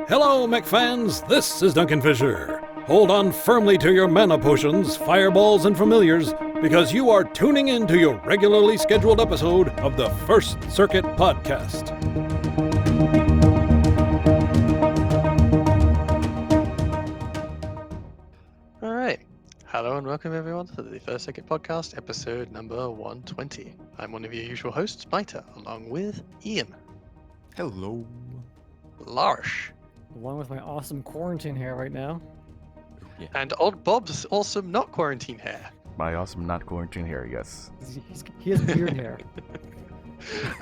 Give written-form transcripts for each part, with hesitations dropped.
Hello, mech fans. This is Duncan Fisher. Hold on firmly to your mana potions, fireballs, and familiars, because you are tuning in to your regularly scheduled episode of the First Circuit Podcast. All right. Hello and welcome everyone to the First Circuit Podcast, episode number 120. I'm one of your usual hosts, Miter, along with Ian. Hello. Larsh. Along with my awesome quarantine hair right now. Yeah. And old Bob's awesome not quarantine hair. My awesome not quarantine hair, yes. He has beard hair.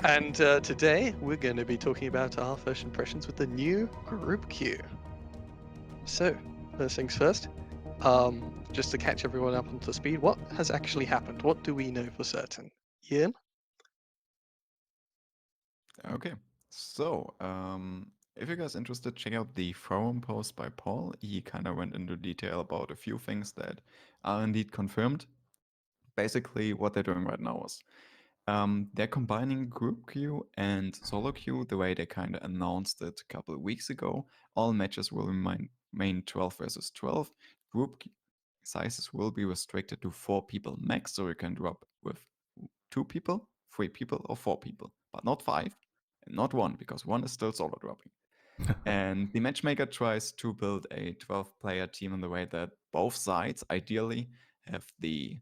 And today we're going to be talking about our first impressions with the new group queue. So, first things first, just to catch everyone up onto speed, what has actually happened? What do we know for certain? Ian? Okay. So, if you guys interested, check out the forum post by Paul. He kind of went into detail about a few things that are indeed confirmed. Basically, what they're doing right now is they're combining group queue and solo queue the way they kind of announced it a couple of weeks ago. All matches will remain 12 versus 12. Group sizes will be restricted to 4 people max, so you can drop with 2 people, 3 people, or 4 people, but not 5 and not 1, because 1 is still solo dropping. And the matchmaker tries to build a 12-player team in the way that both sides ideally have the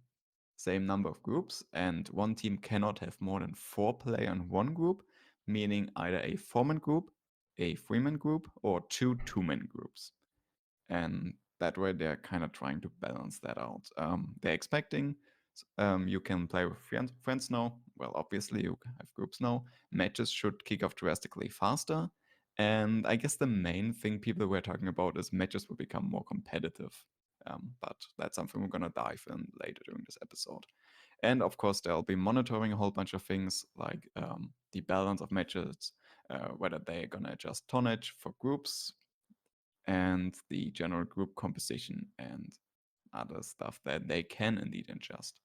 same number of groups, and one team cannot have more than 4 players in one group, meaning either a 4-man group, a 3-man group, or 2 2-man groups. And that way they're kind of trying to balance that out. They're expecting you can play with friends now. Well, obviously you have groups now. Matches should kick off drastically faster. And I guess the main thing people were talking about is matches will become more competitive. But that's something we're going to dive in later during this episode. And of course, they'll be monitoring a whole bunch of things like the balance of matches, whether they're going to adjust tonnage for groups, and the general group composition and other stuff that they can indeed adjust.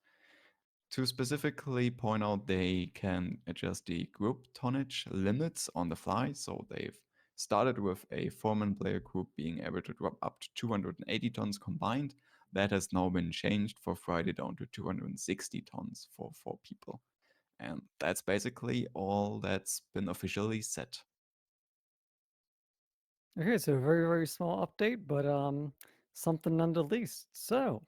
To specifically point out, they can adjust the group tonnage limits on the fly. So they've started with a 4-man player group being able to drop up to 280 tons combined. That has now been changed for Friday down to 260 tons for 4 people. And that's basically all that's been officially set. Okay, so a very, very small update, but something nonetheless. So,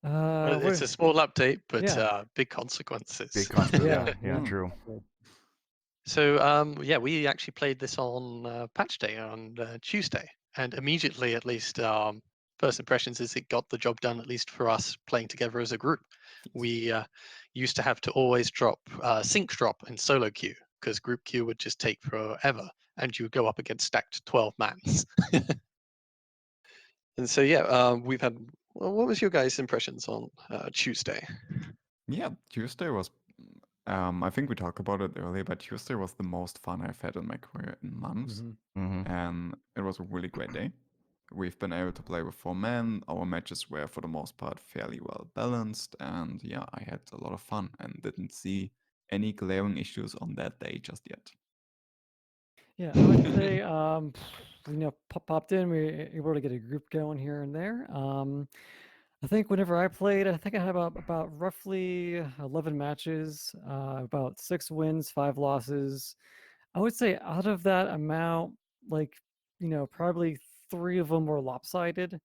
Well, it's a small update, but yeah. big consequences. Big consequences. Yeah. True. So, we actually played this on patch day on Tuesday, and immediately, at least, first impressions is it got the job done, at least for us playing together as a group. We used to have to always drop sync drop in solo queue, because group queue would just take forever, and you would go up against stacked 12 mans. And so, we've had. Well, what was your guys' impressions on Tuesday? Yeah, Tuesday was. I think we talked about it earlier, but Tuesday was the most fun I've had in my career in months. And it was a really great day. We've been able to play with 4 men. Our matches were, for the most part, fairly well balanced. And yeah, I had a lot of fun and didn't see any glaring issues on that day just yet. Yeah, I would say, popped in, we were able to get a group going here and there. I think whenever I played, I think I had about roughly 11 matches, about 6 wins, 5 losses. I would say out of that amount, probably 3 of them were lopsided.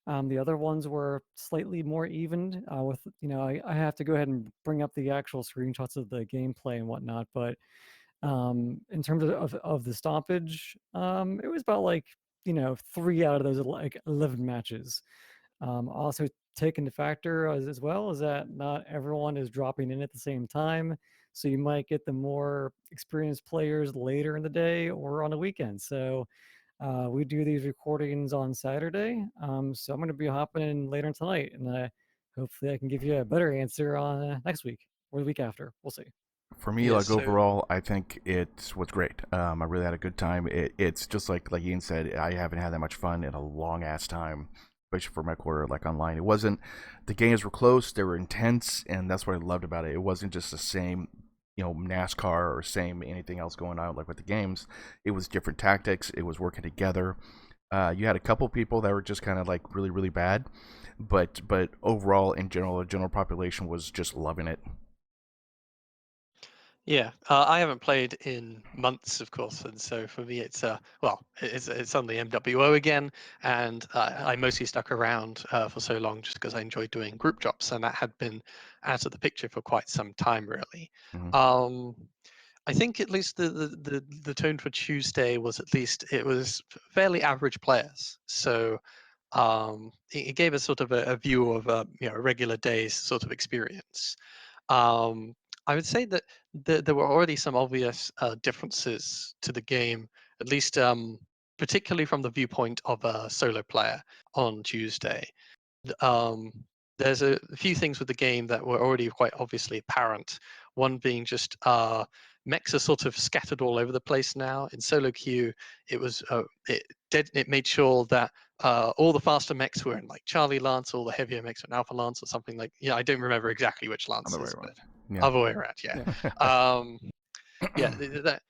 The other ones were slightly more evened. I have to go ahead and bring up the actual screenshots of the gameplay and whatnot, but in terms of the stoppage, it was about 3 out of those 11 matches. Also take into factor as well is that not everyone is dropping in at the same time, so you might get the more experienced players later in the day or on the weekend. So we do these recordings on Saturday, so I'm going to be hopping in later tonight, and hopefully I can give you a better answer on next week or the week after. We'll see. For me, overall, I think it was great. I really had a good time. It's just like Ian said, I haven't had that much fun in a long ass time, especially for Mechwarrior online. It wasn't, the games were close, they were intense, and that's what I loved about it. It wasn't just the same NASCAR or same anything else going on like with the games. It was different tactics. It was working together. You had a couple people that were just kind of like really really bad, but overall in general, the general population was just loving it. Yeah, I haven't played in months, of course, and so for me, it's on the MWO again, and I mostly stuck around for so long just because I enjoyed doing group jobs, and that had been out of the picture for quite some time, really. Mhm. I think at least the tone for Tuesday was it was fairly average players, so it gave us sort of a view of a regular day's sort of experience. Um, I would say that there were already some obvious differences to the game, at least particularly from the viewpoint of a solo player on Tuesday. Um, there's a few things with the game that were already quite obviously apparent. One being just mechs are sort of scattered all over the place now. In solo queue, it was it made sure that all the faster mechs were in like Charlie Lance, all the heavier mechs were in Alpha Lance or something like. Yeah, I don't remember exactly which Lance Other way is, around. but Yeah. other way around. Yeah. Um, yeah, that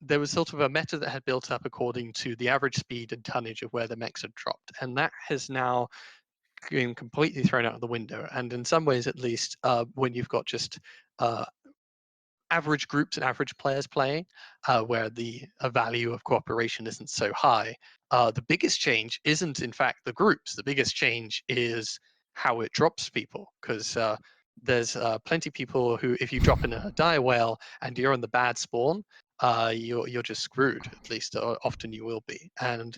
there was sort of a meta that had built up according to the average speed and tonnage of where the mechs had dropped, and that has now been completely thrown out of the window. And in some ways, at least, when you've got just uh, average groups and average players playing, where the value of cooperation isn't so high, the biggest change isn't in fact the groups. The biggest change is how it drops people, because there's plenty of people who, if you drop in a dire whale and you're on the bad spawn, you're just screwed. At least often you will be. And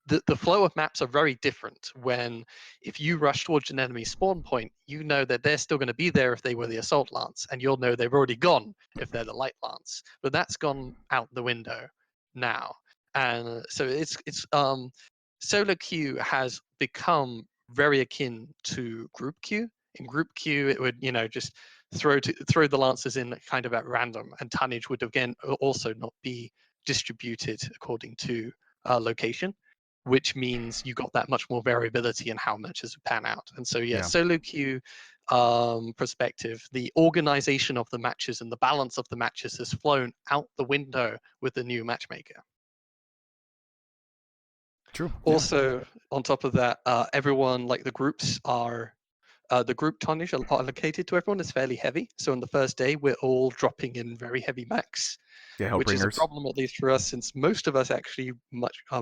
the flow of maps are very different when if you rush towards an enemy spawn point, you know that they're still going to be there if they were the assault lance, and you'll know they've already gone if they're the light lance. But that's gone out the window now, and so it's solo queue has become very akin to group queue. In group queue, it would just throw the lancers in kind of at random, and tonnage would again also not be distributed according to location, which means you got that much more variability in how matches pan out. And so, Yeah. solo queue perspective, the organization of the matches and the balance of the matches has flown out the window with the new matchmaker. True. Also, on top of that, everyone, like the groups are the group tonnage allocated to everyone is fairly heavy. So on the first day, we're all dropping in very heavy mechs, Yeah. which is a Hellbringers. problem at least for us, since most of us actually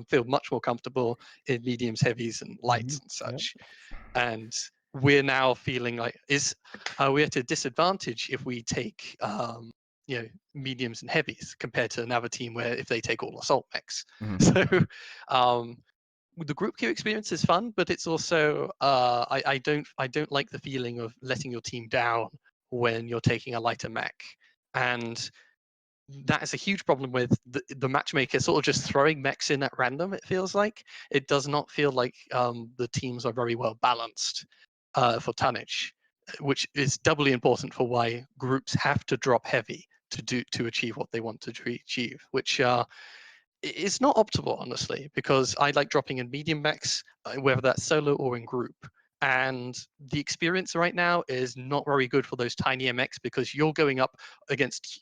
feel much more comfortable in mediums, heavies, and lights and such. And we're now feeling like we're at a disadvantage if we take mediums and heavies compared to another team where if they take all assault mechs. Mhm. So the group queue experience is fun, but it's also I don't like the feeling of letting your team down when you're taking a lighter mech, and that is a huge problem with the matchmaker sort of just throwing mechs in at random. It feels like it does not feel like the teams are very well balanced for tonnage, which is doubly important for why groups have to drop heavy to achieve what they want to achieve, which it's not optimal, honestly, because I like dropping in medium mechs, whether that's solo or in group. And the experience right now is not very good for those tiny MX because you're going up against,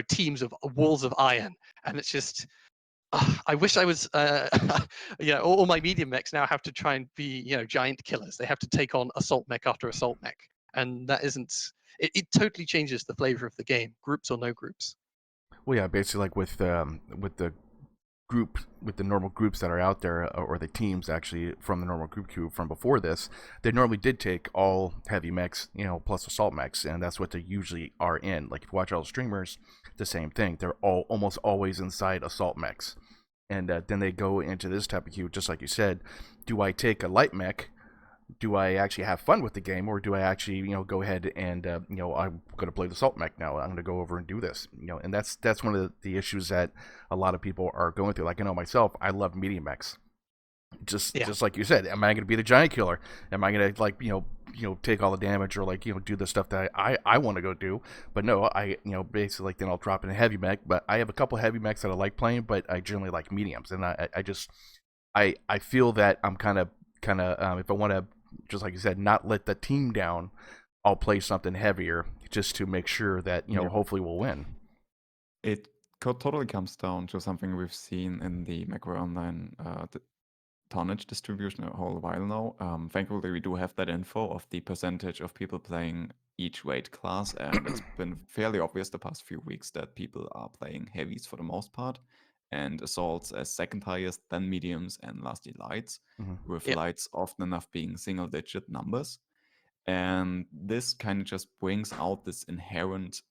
teams of walls of iron, and it's just. I wish I was, all my medium mechs now have to try and be, giant killers. They have to take on assault mech after assault mech, and that isn't. It totally changes the flavor of the game, groups or no groups. Well, yeah. Basically, like with the group with the normal groups that are out there, or the teams actually from the normal group queue from before this, they normally did take all heavy mechs, plus assault mechs, and that's what they usually are in. Like if you watch all the streamers, the same thing. They're all almost always inside assault mechs, and then they go into this type of queue, just like you said. Do I take a light mech? Do I actually have fun with the game, or do I actually, go ahead and, I'm going to play the Salt Mech now. I'm going to go over and do this, and that's one of the issues that a lot of people are going through. Like I know myself, I love medium mechs. Just like you said, am I going to be the giant killer? Am I going to take all the damage, or do the stuff that I want to go do? But no, I basically then I'll drop in a heavy mech. But I have a couple heavy mechs that I like playing, but I generally like mediums, and I feel that I'm kind of if I want to, just like you said, not let the team down, I'll play something heavier just to make sure that Yeah. hopefully we'll win. It totally comes down to something we've seen in the Mechwarrior Online tonnage distribution a whole while now. Thankfully, we do have that info of the percentage of people playing each weight class, and it's been fairly obvious the past few weeks that people are playing heavies for the most part, and assaults as second highest, then mediums, and lastly lights, with Yep. lights often enough being single-digit numbers. And this kind of just brings out this inherent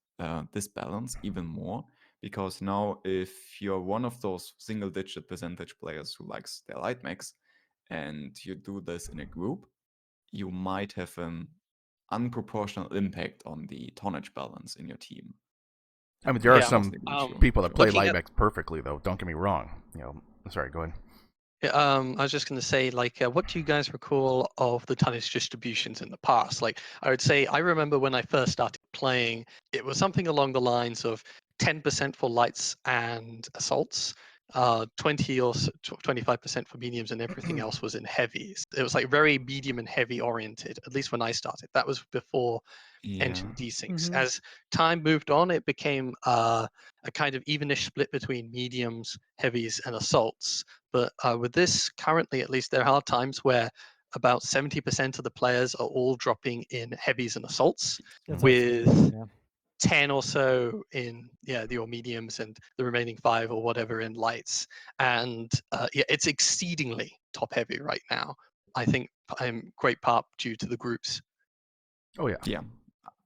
disbalance even more, because now if you're one of those single-digit percentage players who likes their light mechs, and you do this in a group, you might have an unproportional impact on the tonnage balance in your team. I mean, there are Yeah, some Sure. people that play Looking light at- mechs perfectly, though. Don't get me wrong. Sorry, go ahead. Yeah, I was just going to say, like, what do you guys recall of the tonnage distributions in the past? Like, I would say, I remember when I first started playing, it was something along the lines of 10% for lights and assaults, 20 or 25% for mediums, and everything else was in heavies. It was like very medium and heavy oriented, at least when I started. That was before Yeah. entering desyncs. Mhm. As time moved on, it became a kind of evenish split between mediums, heavies, and assaults. But with this, currently at least, there are times where about 70% of the players are all dropping in heavies and assaults, That's what I've with seen, yeah. 10 or so in your mediums, and the remaining 5 or whatever in lights. And it's exceedingly top heavy right now. I think in great part due to the groups. Oh yeah. Yeah.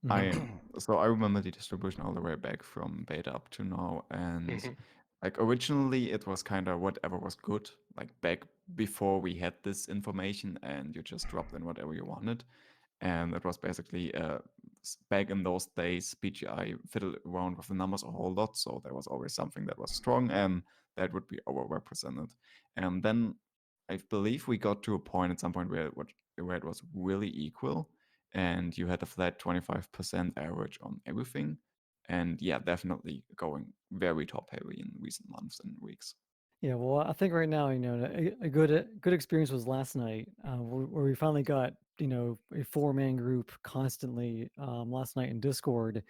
Mhm. I remember the distribution all the way back from beta up to now, and Mhm. like originally it was kind of whatever was good, like back before we had this information, and you just dropped in whatever you wanted, and it was basically back in those days BGI fiddled around with the numbers a whole lot, so there was always something that was strong and that would be overrepresented. And then I believe we got to a point at some point where it was really equal, and you had a flat 25% average on everything. And yeah, definitely going very top heavy in recent months and weeks. Yeah, well, I think right now, a good experience was last night, where we finally got, a 4-man group constantly last night in Discord,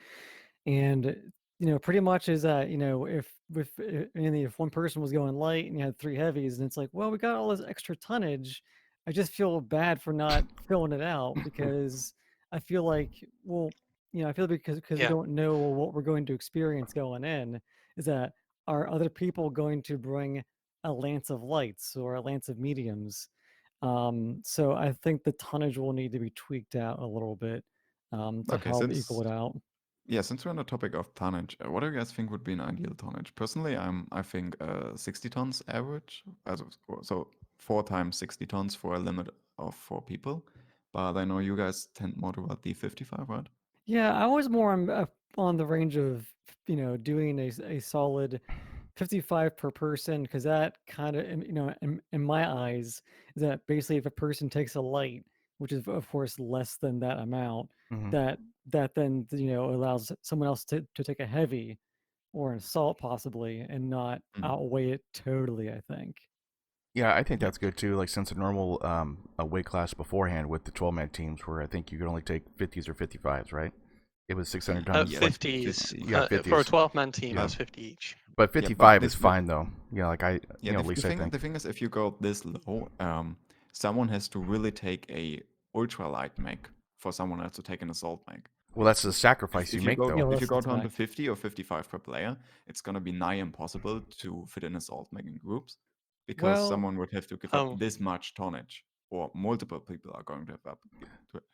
and pretty much is that if one person was going light and you had 3 heavies, and it's like, well, we got all this extra tonnage. I just feel bad for not filling it out because I feel like, well, I feel because we Yeah. don't know what we're going to experience going in. Is that are other people going to bring a lance of lights or a lance of mediums? So I think the tonnage will need to be tweaked out a little bit to Okay, help equal it out. Yeah, since we're on the topic of tonnage, what do you guys think would be an ideal tonnage? Personally, I think 60 tons average, so 4 times 60 tons for a limit of 4 people. But I know you guys tend more toward the 55, right? Yeah, I was more on the range of doing a solid 55 per person, because that kind of in my eyes is that basically if a person takes a light, which is of course less than that amount, Mhm. that then allows someone else to take a heavy or an assault possibly and not outweigh it totally, I think. Yeah, I think that's good too. Like since a normal a weight class beforehand with the 12-man teams, where I think you could only take 50s or 55s, right? It was 600 tons. 50s. Yeah, For a 50s. 12-man team, Yeah. it's 50 each. But Yeah, 55 but is fine though. Yeah, like at the least I think. thing is, if you go this low, someone has to really take a ultra light mech for someone else to take an assault mech. Well, that's the sacrifice you make go though. Yeah, well, if you that's go the down to fact. 50 or 55 per player, it's gonna be nigh impossible to fit in assault mech in groups, because Well, someone would have to give up this much tonnage, or multiple people are going to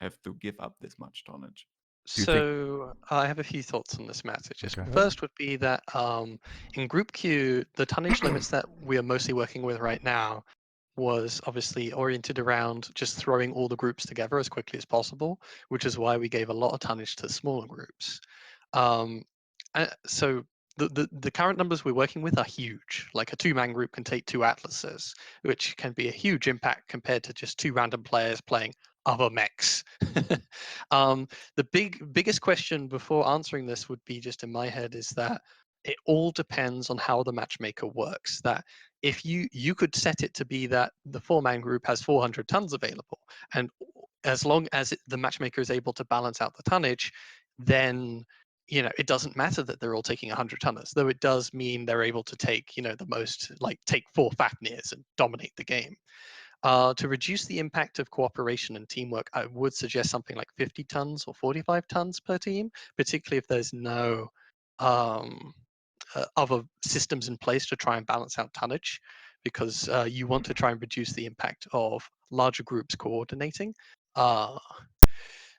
have to give up this much tonnage. Do you think- So I have a few thoughts on this matter. Just Okay. first would be that in Group Q, the tonnage limits that we are mostly working with right now was obviously oriented around just throwing all the groups together as quickly as possible, which is why we gave a lot of tonnage to smaller groups. So the current numbers we're working with are huge. Like a 2-man group can take 2 atlases, which can be a huge impact compared to just 2 random players playing other mechs. The biggest question before answering this would be, just in my head, is that it all depends on how the matchmaker works. That if you could set it to be that the 4-man group has 400 tons available, and as long as the matchmaker is able to balance out the tonnage, then it doesn't matter that they're all taking 100 tonners, though it does mean they're able to take the most, like take 4 Fafnirs and dominate the game. To reduce the impact of cooperation and teamwork, I would suggest something like 50 tons or 45 tons per team, particularly if there's no other systems in place to try and balance out tonnage, because you want to try and reduce the impact of larger groups coordinating.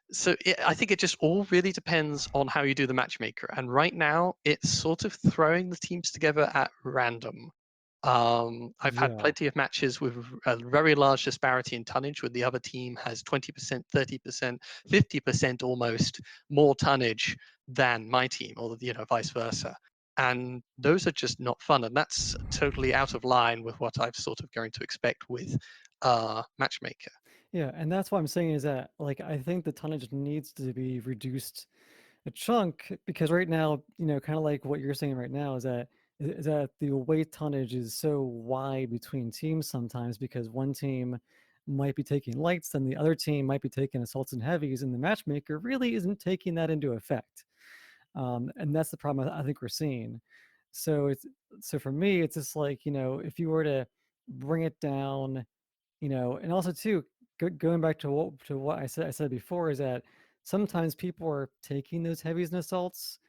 So I think it just all really depends on how you do the matchmaker. And right now, it's sort of throwing the teams together at random. I've had Yeah. plenty of matches with a very large disparity in tonnage, where the other team has 20%, 30%, 50% almost more tonnage than my team, or vice versa. And those are just not fun, and that's totally out of line with what I've sort of going to expect with matchmaker. Yeah, and that's what I'm saying is that, like, I think the tonnage needs to be reduced a chunk, because right now, kind of like what you're saying right now, is that the weight tonnage is so wide between teams sometimes, because one team might be taking lights and the other team might be taking assaults and heavies, and the matchmaker really isn't taking that into effect. And that's the problem I think we're seeing. So for me, it's just like, if you were to bring it down, and also too, going back to what I said before, is that sometimes people are taking those heavies and assaults,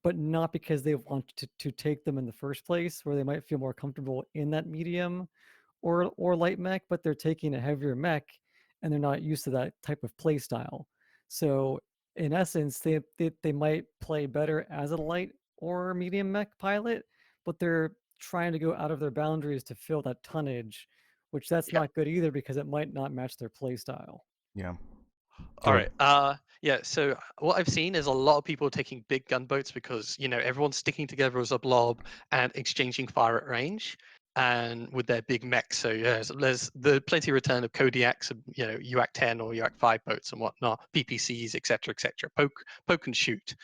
but not because they want to take them in the first place, where they might feel more comfortable in that medium or light mech, but they're taking a heavier mech and they're not used to that type of play style. So in essence, they might play better as a light or medium mech pilot, but they're trying to go out of their boundaries to fill that tonnage, which that's Yeah. not good either, because it might not match their play style. Yeah. All right. Yeah. So what I've seen is a lot of people taking big gunboats because everyone's sticking together as a blob and exchanging fire at range, and with their big mechs. So yeah, there's the plenty return of Kodiaks, UAC 10 or UAC 5 boats and whatnot, PPCs, etc., etc. Poke and shoot.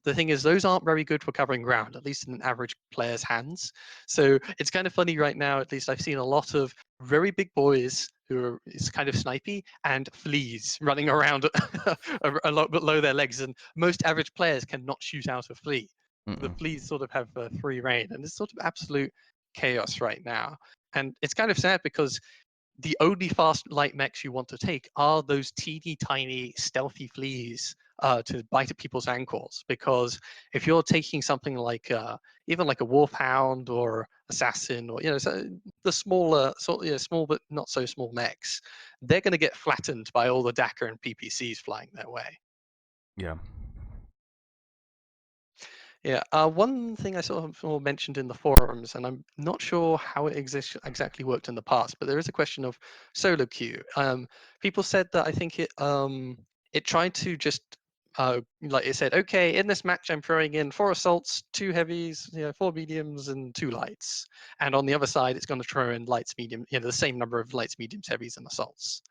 The thing is, those aren't very good for covering ground, at least in an average player's hands. So it's kind of funny right now, at least I've seen a lot of very big boys who are it's kind of snipey, and fleas running around a lot below their legs. And most average players cannot shoot out a flea. The fleas sort of have free reign, and it's sort of absolute chaos right now. And it's kind of sad, because the only fast light mechs you want to take are those teeny tiny stealthy fleas to bite at people's ankles. Because if you're taking something like even like a wolfhound or assassin, or so the smaller small but not so small mechs, they're going to get flattened by all the DACA and PPCs flying their way. Yeah. Yeah, one thing I sort of saw mentioned in the forums, and I'm not sure how it exactly worked in the past, but there is a question of solo queue. People said that I think it tried to just like it said, okay, in this match I'm throwing in 4 assaults, 2 heavies, 4 mediums, and 2 lights, and on the other side it's going to throw in lights, medium, the same number of lights, mediums, heavies, and assaults.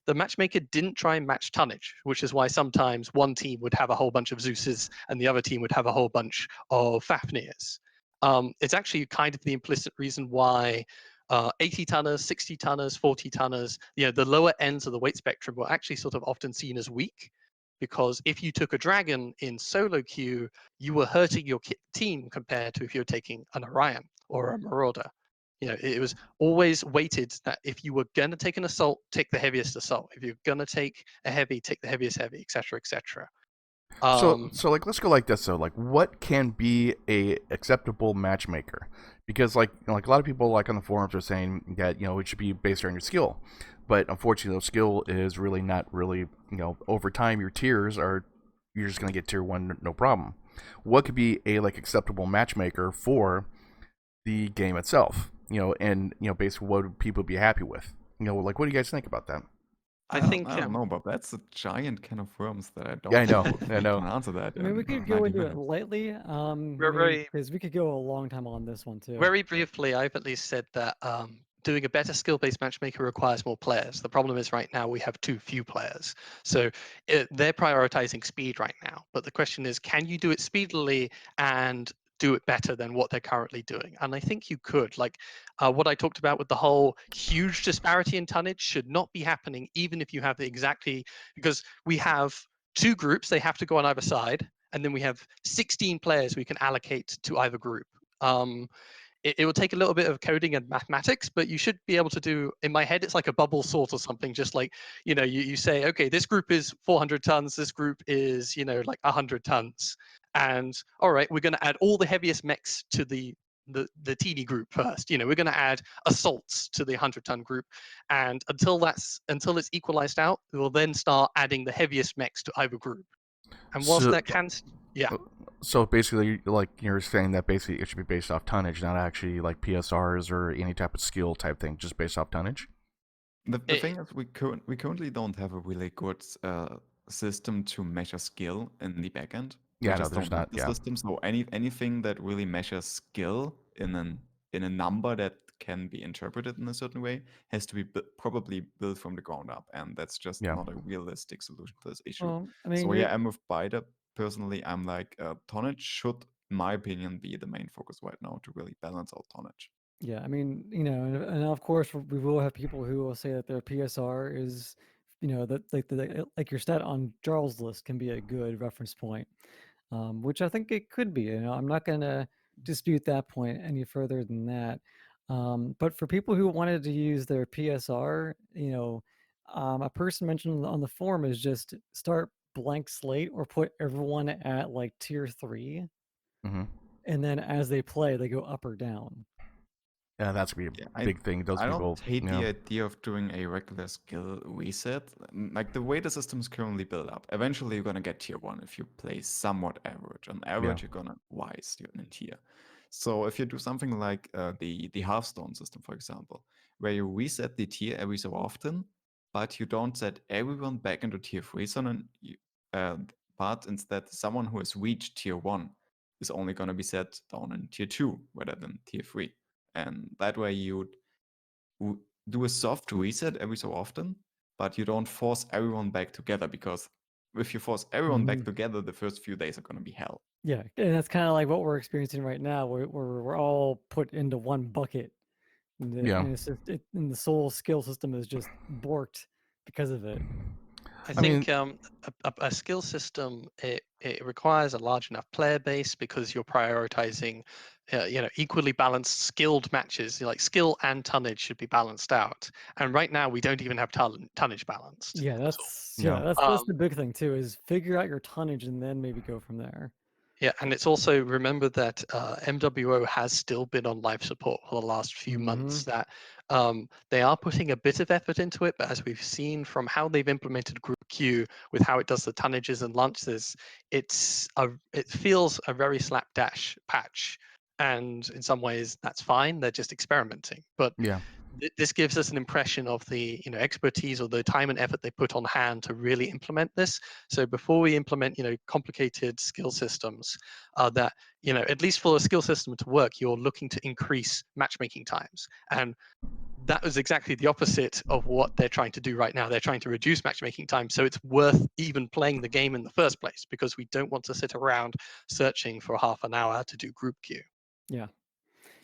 The matchmaker didn't try and match tonnage, which is why sometimes one team would have a whole bunch of Zeuses and the other team would have a whole bunch of Fafnirs. It's actually kind of the implicit reason why 80 tonners, 60 tonners, 40 tonners, the lower ends of the weight spectrum were actually sort of often seen as weak. Because if you took a dragon in solo queue, you were hurting your team compared to if you're taking an Orion or a Marauder. It was always weighted that if you were going to take an assault, take the heaviest assault. If you're going to take a heavy, take the heaviest heavy, etc., etc. So like let's go like this. So like, what can be a acceptable matchmaker? Because like a lot of people like on the forums are saying that it should be based on your skill, but unfortunately, the skill is really not really over time your tiers are you're just gonna get tier 1 no problem. What could be a like acceptable matchmaker for the game itself? And basically what would people be happy with? Like what do you guys think about that? I think I don't know, but that's a giant can of worms that I don't Yeah, I know. think I we know. can answer that. I mean, we in could go 90 into it minutes. lightly, very because we could go a long time on this one too. very briefly, I've at least said that doing a better skill-based matchmaker requires more players. The problem is right now we have too few players. So they're prioritizing speed right now. But the question is, can you do it speedily and do it better than what they're currently doing? And I think you could. Like what I talked about with the whole huge disparity in tonnage should not be happening, even if you have the exactly, because we have 2 groups, they have to go on either side, and then we have 16 players we can allocate to either group. It will take a little bit of coding and mathematics, but you should be able to do, in my head, it's like a bubble sort or something, just like, you say, okay, this group is 400 tons, this group is, like 100 tons. And all right, we're going to add all the heaviest mechs to the teeny group first. We're going to add assaults to the 100-ton group, and until it's equalized out, we'll then start adding the heaviest mechs to either group. And whilst So- that can, yeah, So basically, like you're saying that basically it should be based off tonnage, not actually like PSRs or any type of skill type thing, just based off tonnage. The It- thing is, we currently don't have a really good system to measure skill in the backend. Yeah, We no, just there's don't have not. the Yeah, system. So anything that really measures skill in a number that can be interpreted in a certain way has to be probably built from the ground up, and that's just Yeah. not a realistic solution to this issue. Well, I mean, So yeah, I'm with Bida. Personally, I'm like tonnage should, in my opinion, be the main focus right now to really balance out tonnage. yeah, I mean, and of course we will have people who will say that their PSR is, that like your stat on Jarl's list can be a good reference point, which I think it could be. I'm not going to dispute that point any further than that. But for people who wanted to use their PSR, a person mentioned on the forum is just start blank slate or put everyone at like tier 3, hmm and then as they play, they go up or down. yeah, that's gonna be a big thing. Those I people, don't hate the idea of doing a regular skill reset. Like the way the system is currently built up, eventually you're gonna get tier 1 if you play somewhat average. On average, you're gonna rise in tier. So if you do something like the Hearthstone system, for example, where you reset the tier every so often, but you don't set everyone back into tier 3, but instead someone who has reached tier 1 is only gonna be set down in tier 2 rather than tier 3. And that way you do a soft reset every so often, but you don't force everyone back together, because if you force everyone back together, the first few days are going to be hell. Yeah, and that's kind of like what we're experiencing right now. We're all put into one bucket, and it's just and the soul skill system is just borked because of it. I I mean- think a skill system, it requires a large enough player base because you're prioritizing, equally balanced skilled matches. Like skill and tonnage should be balanced out. And right now we don't even have tonnage balanced. Yeah, at all. that's the big thing too, is figure out your tonnage and then maybe go from there. Yeah, and it's also, remember that MWO has still been on life support for the last few months. That they are putting a bit of effort into it, but as we've seen from how they've implemented Group Q with how it does the tonnages and launches, it feels a very slapdash patch. And in some ways, that's fine. They're just experimenting. But Yeah. this gives us an impression of the expertise or the time and effort they put on hand to really implement this. So before we implement complicated skill systems, that at least for a skill system to work, you're looking to increase matchmaking times. And that was exactly the opposite of what they're trying to do right now. They're trying to reduce matchmaking time, so it's worth even playing the game in the first place, because we don't want to sit around searching for half an hour to do group queue. Yeah.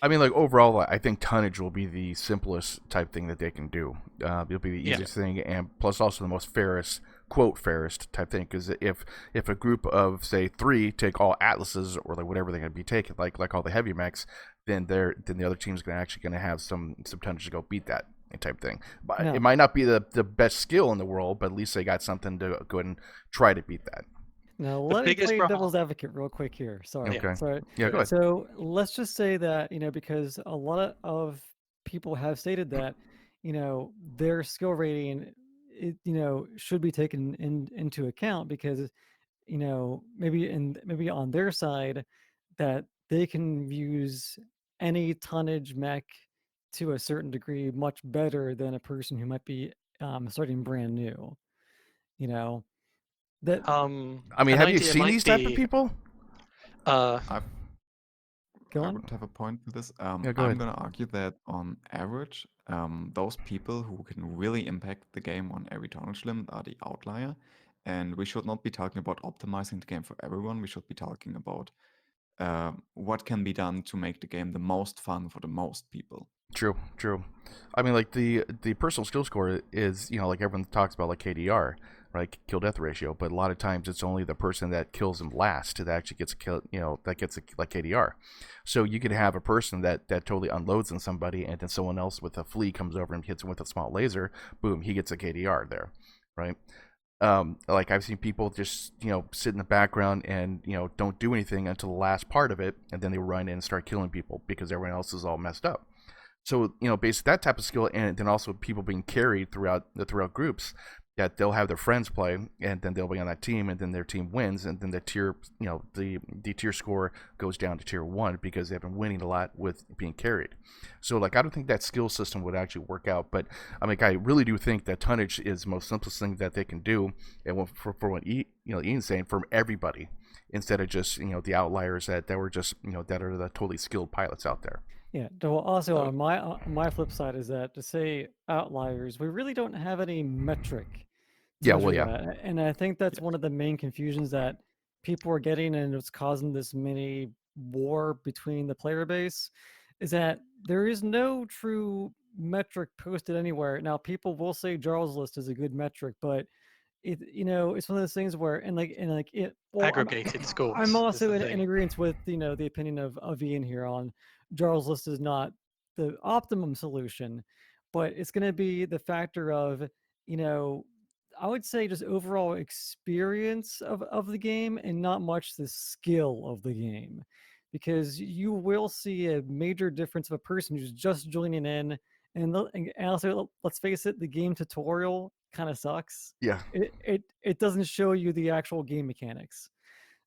I mean, like overall, I think tonnage will be the simplest type thing that they can do. It'll be the Yeah. easiest thing, and plus also the most fairest, quote fairest type thing. Because if a group of say 3 take all atlases or like whatever they're going to be taking, like all the heavy mechs, then the other team's actually going to have some tonnage to go beat that type thing. But Yeah. it might not be the best skill in the world, but at least they got something to go ahead and try to beat that. Now, The let me biggest play problem- devil's advocate real quick here. Sorry. Okay. Sorry. Yeah, go ahead. So let's just say that, because a lot of people have stated that, their skill rating, should be taken into account, because, maybe on their side that they can use any tonnage mech to a certain degree much better than a person who might be starting brand new. That I mean, an have you idea seen might these type of be, people? Go I on. would have a point to this. go I'm ahead. going to argue that on average, those people who can really impact the game on every tonnage limit are the outlier. And we should not be talking about optimizing the game for everyone. We should be talking about what can be done to make the game the most fun for the most people. True. I mean, like the personal skill score is, like everyone talks about, like KDR. right? Kill death ratio. But a lot of times it's only the person that kills them last that actually gets a kill, that gets a like KDR. So you could have a person that totally unloads on somebody, and then someone else with a flea comes over and hits him with a small laser. Boom, he gets a KDR there, right? Like I've seen people just sit in the background and don't do anything until the last part of it, and then they run in and start killing people because everyone else is all messed up. So basically that type of skill, and then also people being carried throughout groups, that they'll have their friends play, and then they'll be on that team, and then their team wins, and then the tier, the tier score goes down to tier 1 because they've been winning a lot with being carried. So like I don't think that skill system would actually work out, but I mean I really do think that tonnage is the most simplest thing that they can do, and for what Ian's saying, for everybody, instead of just the outliers that were just that are the totally skilled pilots out there. Yeah. Well, also on my flip side is that to say outliers, we really don't have any metric to Yeah, measure well, yeah. that, and I think that's one of the main confusions that people are getting, and it's causing this mini war between the player base, is that there is no true metric posted anywhere. Now, people will say Jarl's list is a good metric, but it's one of those things where it. Well, Aggregated scores I'm is also the in thing. agreement with the opinion of Ian here on Jarl's list is not the optimum solution, but it's going to be the factor of I would say just overall experience of the game and not much the skill of the game, because you will see a major difference of a person who's just joining in. And also, let's face it, the game tutorial kind of sucks. Yeah. It doesn't show you the actual game mechanics.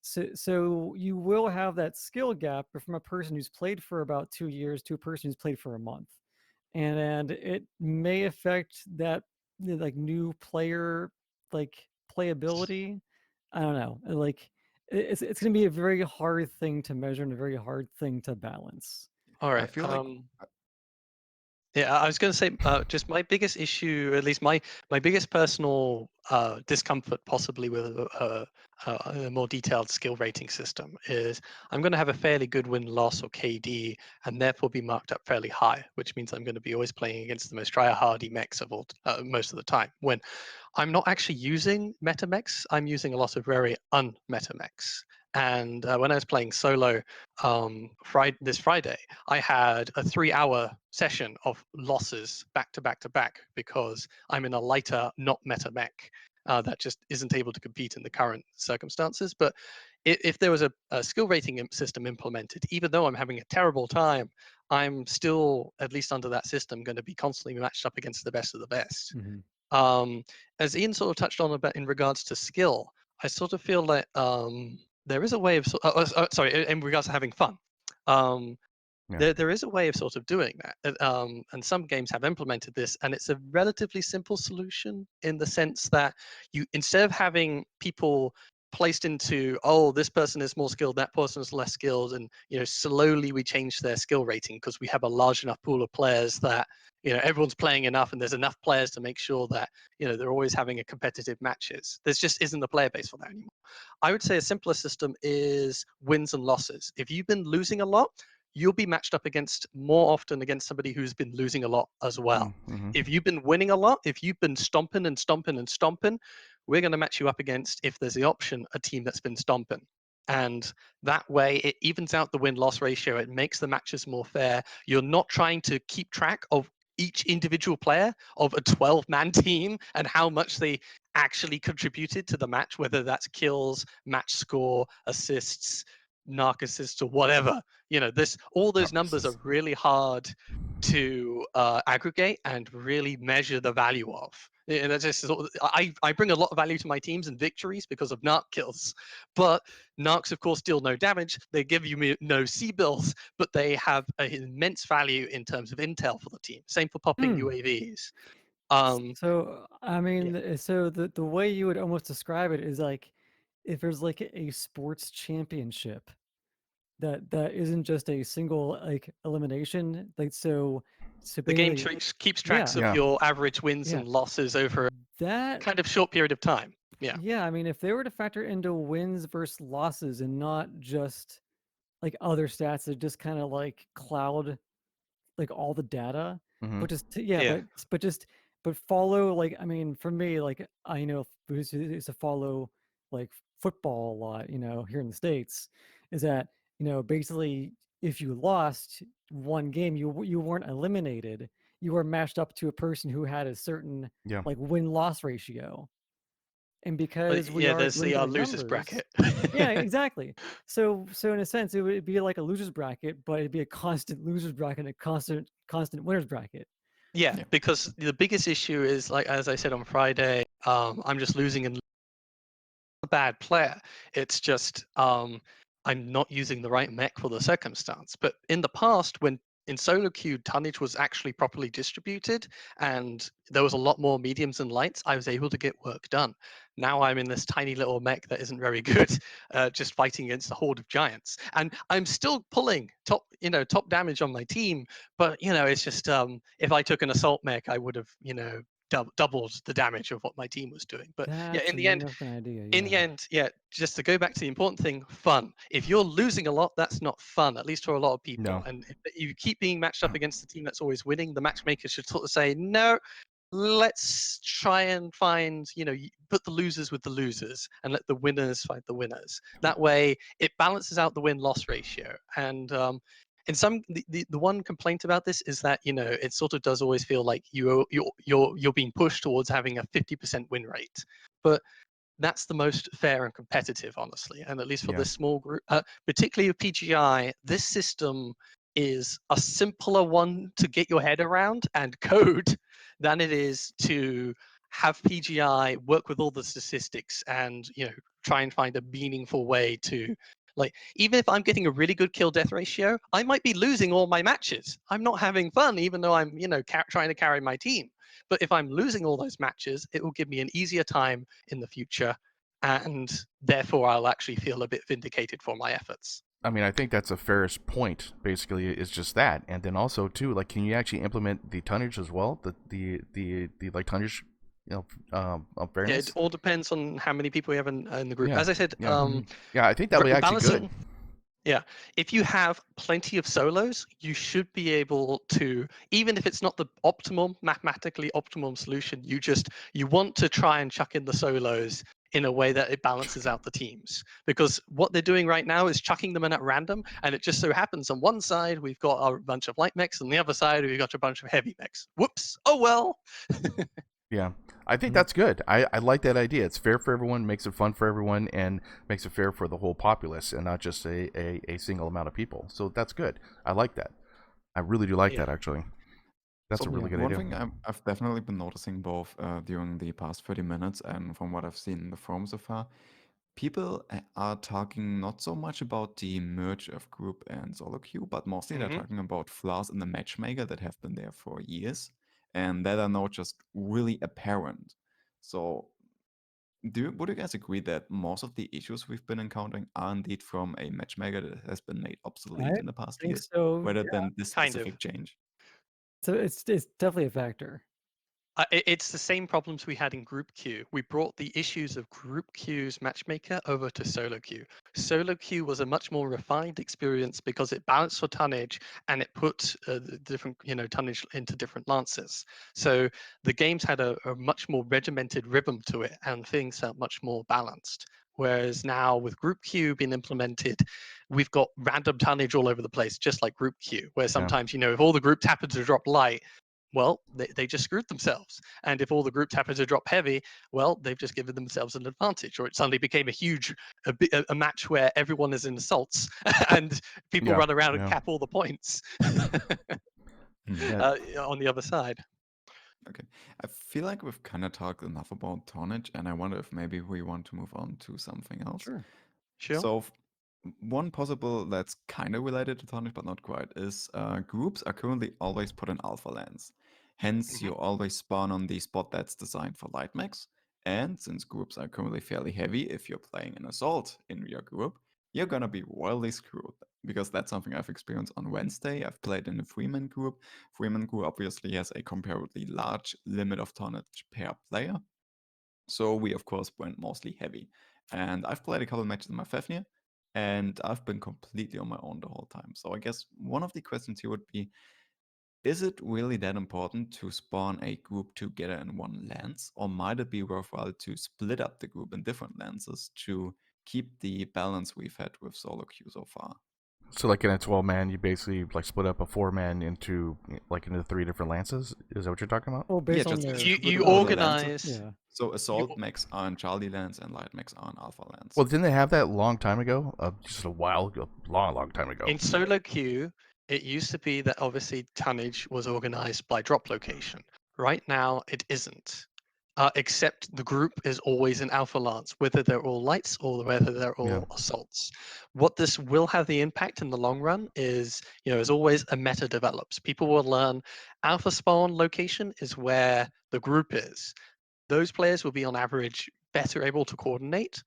So you will have that skill gap from a person who's played for about 2 years to a person who's played for a month, and it may affect that like new player like playability. I don't know. Like it's going to be a very hard thing to measure and a very hard thing to balance. All I right. feel like Yeah, I was going to say, just my biggest issue, at least my biggest personal discomfort, possibly with a more detailed skill rating system, is I'm going to have a fairly good win-loss or KD, and therefore be marked up fairly high, which means I'm going to be always playing against the most try-hardy mechs of all most of the time. When I'm not actually using meta mechs, I'm using a lot of very un-meta mechs. And when I was playing solo this Friday, I had a 3-hour session of losses back to back to back because I'm in a lighter, not meta mech that just isn't able to compete in the current circumstances. But if there was a skill rating system implemented, even though I'm having a terrible time, I'm still, at least under that system, going to be constantly matched up against the best of the best. As Ian sort of touched on about in regards to skill, I sort of feel that there is a way of sorry, in regards to having fun. There is a way of sort of doing that, and some games have implemented this, and it's a relatively simple solution in the sense that you, instead of having people placed into, oh, this person is more skilled, that person is less skilled, and slowly we change their skill rating because we have a large enough pool of players that everyone's playing enough, and there's enough players to make sure that they're always having a competitive matches. There's just isn't the player base for that anymore. I would say a simpler system is wins and losses. If you've been losing a lot, you'll be matched up against more often against somebody who's been losing a lot as well. Mm-hmm. If you've been winning a lot, if you've been stomping and stomping and stomping, we're going to match you up against, if there's the option, a team that's been stomping. And that way it evens out the win-loss ratio. It makes the matches more fair. You're not trying to keep track of each individual player of a 12-man team and how much they actually contributed to the match, whether that's kills, match score, assists, narc assists, or whatever. All those numbers are really hard to aggregate and really measure the value of. And that's just, I bring a lot of value to my teams and victories because of narc kills, but narcs of course deal no damage. They give you no C bills, but they have an immense value in terms of intel for the team. Same for popping UAVs. So I mean, so the way you would almost describe it is like if there's like a sports championship that isn't just a single like elimination. Like so The game basically, keeps tracks of Yeah. your average wins Yeah. and losses over a that kind of short period of time. Yeah. Yeah, I mean, if they were to factor into wins versus losses and not just like other stats that just kind of like cloud like all the data, Mm-hmm. but just Yeah. but just but follow, like, I mean, for me, like, I know who used to follow like football a lot, here in the States, is that, basically if you lost one game, you weren't eliminated. You were matched up to a person who had a certain Yeah. like win-loss ratio. And because we Yeah, are there's the limited in losers numbers, bracket. yeah, exactly. So in a sense, it would be like a losers bracket, but it'd be a constant losers bracket and a constant winners bracket. Yeah, Yeah. because the biggest issue is, like as I said on Friday, I'm just losing and a bad player. It's just I'm not using the right mech for the circumstance. But in the past, when in solo queue tonnage was actually properly distributed and there was a lot more mediums and lights, I was able to get work done. Now I'm in this tiny little mech that isn't very good, just fighting against a horde of giants, and I'm still pulling top damage on my team. But it's just if I took an assault mech, I would have doubled the damage of what my team was doing. But yeah, That's in an the end, interesting idea. in the Yeah. end, yeah, just to go back to the important thing, fun. If you're losing a lot, that's not fun, at least for a lot of people. No. And if you keep being matched up against the team that's always winning, the matchmaker should sort of say, no, let's try and find, put the losers with the losers and let the winners fight the winners. That way, it balances out the win-loss ratio. And in some, the one complaint about this is that it sort of does always feel like you're being pushed towards having a 50% win rate, but that's the most fair and competitive, honestly. And at least for Yeah. this small group, particularly with PGI, this system is a simpler one to get your head around and code than it is to have PGI work with all the statistics and try and find a meaningful way to, like, even if I'm getting a really good kill death ratio, I might be losing all my matches. I'm not having fun, even though I'm trying to carry my team. But if I'm losing all those matches, it will give me an easier time in the future, and therefore I'll actually feel a bit vindicated for my efforts. I mean, I think that's a fairest point. Basically, is just that, and then also too, like, can you actually implement the tonnage as well? The like tonnage, Yeah, fairness. it all depends on how many people we have in the group. Yeah, As I said, yeah, yeah. I think that'll be actually balancing. good. Yeah, if you have plenty of solos, you should be able to, even if it's not the mathematically optimum solution, you want to try and chuck in the solos in a way that it balances out the teams. Because what they're doing right now is chucking them in at random, and it just so happens on one side we've got a bunch of light mechs, and the other side we've got a bunch of heavy mechs. Whoops! Oh well. Yeah, I think that's good. I like that idea. It's fair for everyone, makes it fun for everyone, and makes it fair for the whole populace and not just a single amount of people. So that's good. I like that. I really do like Yeah. that, actually. That's a really good one idea. thing I've definitely been noticing both during the past 30 minutes and from what I've seen in the forum so far, people are talking not so much about the merge of group and solo queue, but mostly they're talking about flaws in the matchmaker that have been there for years and that are now just really apparent. So would you guys agree that most of the issues we've been encountering are indeed from a matchmaker that has been made obsolete in the I past think years, so. rather Yeah. than this Kind of. specific change? So it's definitely a factor. It's the same problems we had in group queue. We brought the issues of group queue's matchmaker over to solo queue. Solo queue was a much more refined experience because it balanced for tonnage and it put the different tonnage into different lances. So the games had a much more regimented rhythm to it and things felt much more balanced. Whereas now with group queue being implemented, we've got random tonnage all over the place, just like group queue, where sometimes if all the groups happen to drop light, well, they just screwed themselves. And if all the groups happen to drop heavy, well, they've just given themselves an advantage. Or it suddenly became a match where everyone is in assaults and people Yeah, run around and yeah. cap all the points Yeah. on the other side. Okay. I feel like we've kind of talked enough about tonnage, and I wonder if maybe we want to move on to something else. Sure. Sure. So, one possible that's kind of related to tonnage, but not quite, is groups are currently always put in alpha lands. Hence, you always spawn on the spot that's designed for light mechs. And since groups are currently fairly heavy, if you're playing an assault in your group, you're gonna be wildly screwed. Because that's something I've experienced on Wednesday. I've played in a Freeman group. Freeman group obviously has a comparably large limit of tonnage per player. So we, of course, went mostly heavy. And I've played a couple matches in my Fafnir, and I've been completely on my own the whole time. So I guess one of the questions here would be, is it really that important to spawn a group together in one lens, or might it be worthwhile to split up the group in different lenses to keep the balance we've had with solo queue so far? So like in a 12-man, you basically like split up a 4-man into 3 different lances. Is that what you're talking about? Well, based on just their split You them into abilities. lenses. organize. Yeah. So You, assault mechs are on Charlie lens and light mechs are on Alpha lens. Well, didn't they have that a long time ago? Just a long time ago. in solo queue, it used to be that obviously tonnage was organized by drop location. Right now, it isn't. Except the group is always an alpha lance, whether they're all lights or whether they're all assaults. What this will have the impact in the long run is, as always, a meta develops. People will learn alpha spawn location is where the group is. Those players will be on average better able to coordinate.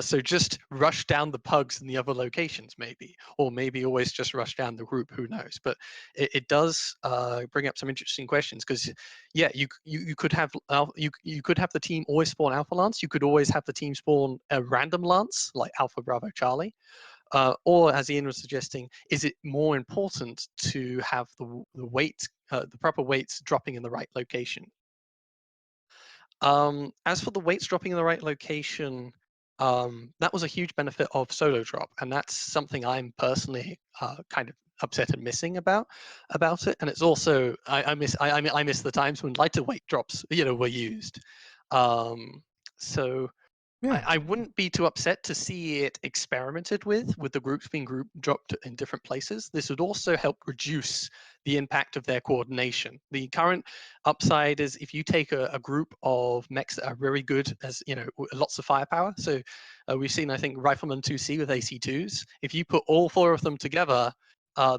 So just rush down the pugs in the other locations, maybe, or maybe always just rush down the group. Who knows? But it does bring up some interesting questions because, yeah, you could have you could have the team always spawn Alpha Lance. You could always have the team spawn a random Lance like Alpha Bravo Charlie. Or, as Ian was suggesting, is it more important to have the weight, the proper weights dropping in the right location? As for the weights dropping in the right location, that was a huge benefit of solo drop, and that's something I'm personally kind of upset and missing about it. And it's also I miss the times when lighter weight drops were used. So Yeah. I wouldn't be too upset to see it experimented with the groups being dropped in different places. This would also help reduce the impact of their coordination. The current upside is if you take a group of mechs that are very good as, lots of firepower. So we've seen, I think, Rifleman 2C with AC2s. If you put all 4 of them together,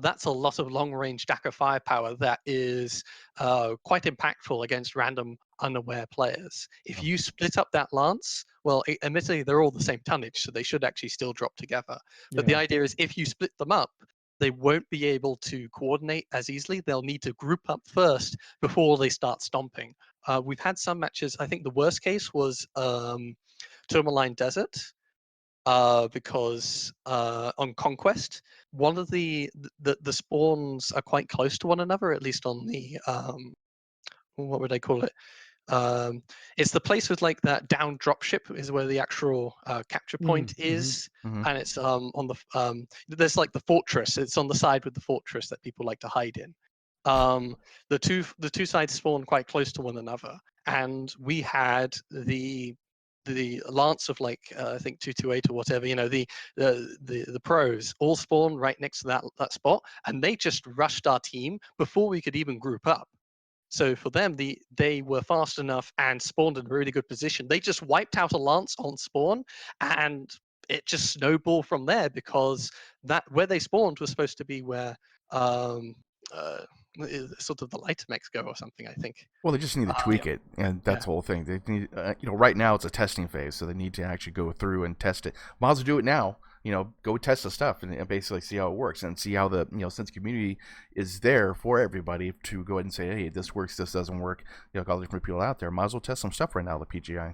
that's a lot of long-range Dakar firepower that is quite impactful against random unaware players. If you split up that lance, well, admittedly, they're all the same tonnage, so they should actually still drop together. But the idea is if you split them up, they won't be able to coordinate as easily. They'll need to group up first before they start stomping. We've had some matches. I think the worst case was Tourmaline Desert, because on Conquest, one of the spawns are quite close to one another, at least on the what would I call it? It's the place with like that down dropship is where the actual capture point is, and it's on the there's like the fortress. It's on the side with the fortress that people like to hide in. The two sides spawn quite close to one another, and we had the lance of like I think 228 or whatever, the pros all spawn right next to that spot, and they just rushed our team before we could even group up. So for them, they were fast enough and spawned in a really good position. They just wiped out a lance on spawn, and it just snowballed from there because that where they spawned was supposed to be where sort of the lighter mechs go or something, I think. Well, they just need to tweak it, and that's Yeah. the whole thing. They need, right now it's a testing phase, so they need to actually go through and test it. Might as well do it now. Go test the stuff and basically see how it works and see how the since community is there for everybody to go ahead and say, hey, this works, this doesn't work. Got all different people out there. Might as well test some stuff right now. The PGI,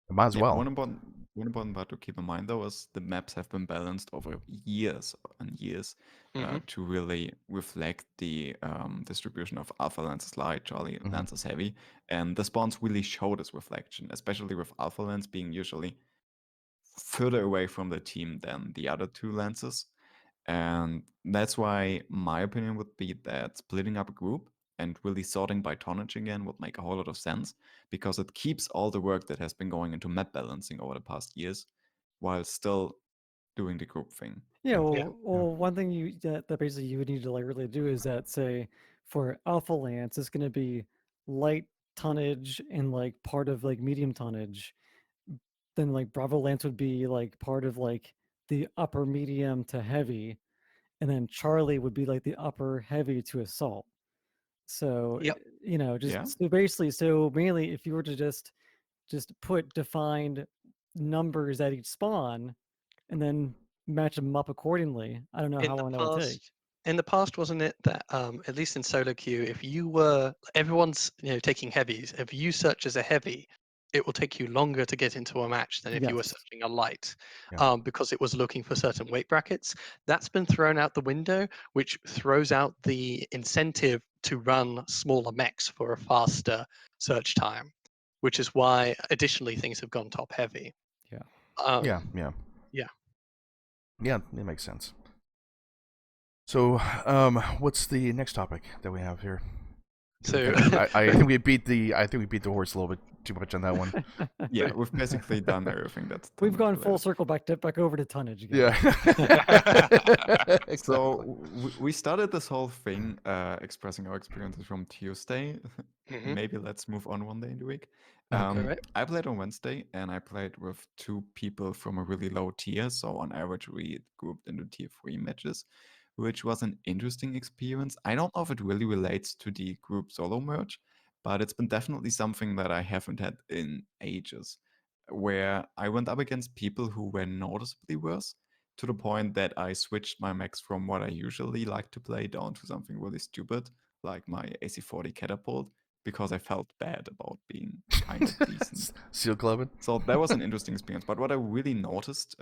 might as well. One important part to keep in mind though is the maps have been balanced over years and years to really reflect the distribution of Alpha Lances light, Charlie Lances heavy, and the spawns really show this reflection, especially with Alpha Lance being usually further away from the team than the other 2 lances. And that's why my opinion would be that splitting up a group and really sorting by tonnage again would make a whole lot of sense, because it keeps all the work that has been going into map balancing over the past years while still doing the group thing. Yeah, well, one thing that basically you would need to like really do is that, say, for Alpha Lance, it's going to be light tonnage and like part of like medium tonnage. Then like Bravo Lance would be like part of like the upper medium to heavy, and then Charlie would be like the upper heavy to assault. So Yep. so basically, so mainly if you were to just put defined numbers at each spawn, and then match them up accordingly. I don't know how long that would take. In the past, wasn't it that at least in solo queue, if you were everyone's taking heavies, if you search as a heavy, it will take you longer to get into a match than if you were searching a light, because it was looking for certain weight brackets. That's been thrown out the window, which throws out the incentive to run smaller mechs for a faster search time, which is why additionally things have gone top heavy. Yeah. Yeah. It makes sense. So, what's the next topic that we have here? So I think we beat the horse a little bit too much on that one. Yeah, we've basically done everything that's We've gone tonnage full related. circle back over to tonnage again. Yeah. Exactly. So we started this whole thing expressing our experiences from Tuesday. Mhm. Maybe let's move on one day in the week. Correct. I played on Wednesday, and I played with 2 people from a really low tier. So on average, we grouped into tier 3 matches, which was an interesting experience. I don't know if it really relates to the group solo merge, but it's been definitely something that I haven't had in ages, where I went up against people who were noticeably worse, to the point that I switched my mechs from what I usually like to play down to something really stupid, like my AC40 catapult, because I felt bad about being kind of decent. Seal clubbing. So that was an interesting experience. But what I really noticed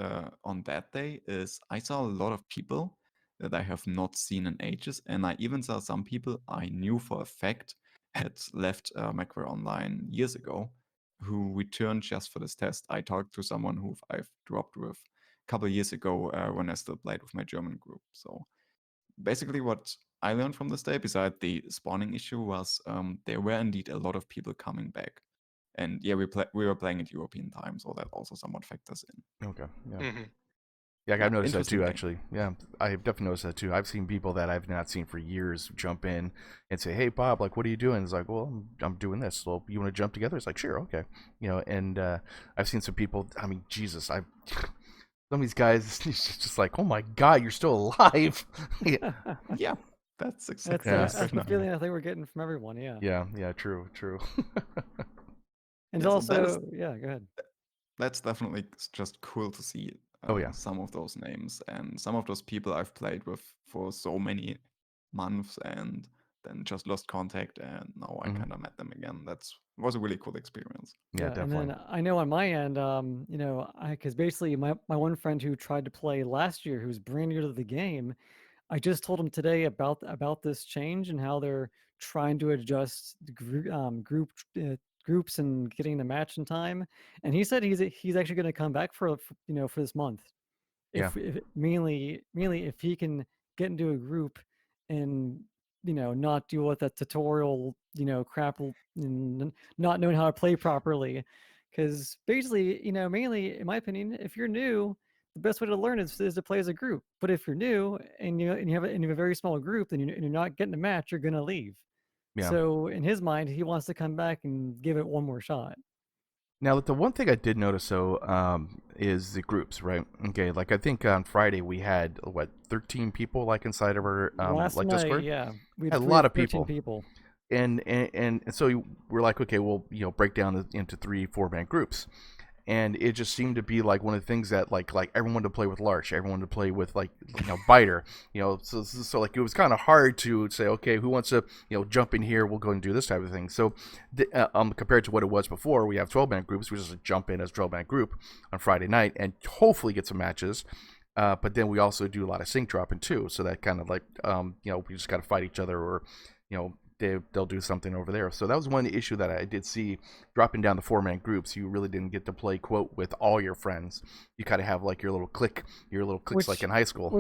on that day is I saw a lot of people that I have not seen in ages, and I even saw some people I knew for a fact had left Mechwarrior Online years ago, who returned just for this test. I talked to someone who I've dropped with a couple of years ago when I still played with my German group. So basically, what I learned from this day, beside the spawning issue, was there were indeed a lot of people coming back. And yeah, we were playing at European time, so that also somewhat factors in. Okay. Yeah. Mhm. Yeah, Yeah, I've noticed that interesting too. game. Actually, yeah, I've definitely noticed that too. I've seen people that I've not seen for years jump in and say, "Hey, Bob, like, what are you doing?" It's like, "Well, I'm doing this. Well, you want to jump together?" It's like, "Sure, okay." And I've seen some people. I mean, Jesus, some of these guys. It's just like, "Oh my God, you're still alive." Yeah, Yeah, that's That's exactly Yeah. what's that's going the on. feeling I think we're getting from everyone. Yeah. yeah, true. And Yeah, so that is also, yeah, go ahead. that's definitely just cool to see Oh yeah, some of those names and some of those people I've played with for so many months and then just lost contact, and now I Mhm. kind of met them again. Was a really cool experience. yeah, And definitely. then I know on my end, because basically my one friend who tried to play last year, who's brand new to the game, I just told him today about this change and how they're trying to adjust the groups and getting the match in time. And he said he's actually going to come back for this month. Yeah. If mainly if he can get into a group and not deal with that tutorial crap and not knowing how to play properly, because basically mainly in my opinion, if you're new, the best way to learn is to play as a group. But if you're new and you have a very small group and you're not getting a match, you're gonna leave. Yeah. So in his mind, he wants to come back and give it one more shot. Now, the one thing I did notice though is the groups, right? Okay, like I think on Friday we had 13 people like inside of our Last like night, Discord. yeah, we Had had a three lot of of 13 people. people. And so we're like, okay, we'll break down into 3-4 man groups, and it just seemed to be like one of the things that like everyone wanted to play with Larch, everyone wanted to play with like Biter, so like it was kind of hard to say, okay, who wants to jump in here, we'll go and do this type of thing. So compared to what it was before, we have 12-man groups, we just jump in as a 12-man group on Friday night and hopefully get some matches. But then we also do a lot of sync dropping too, so that kind of like we just got to fight each other, or they'll do something over there. So that was one issue that I did see. Dropping down the 4-man groups, you really didn't get to play quote with all your friends. You kind of have like your little cliques like in high school,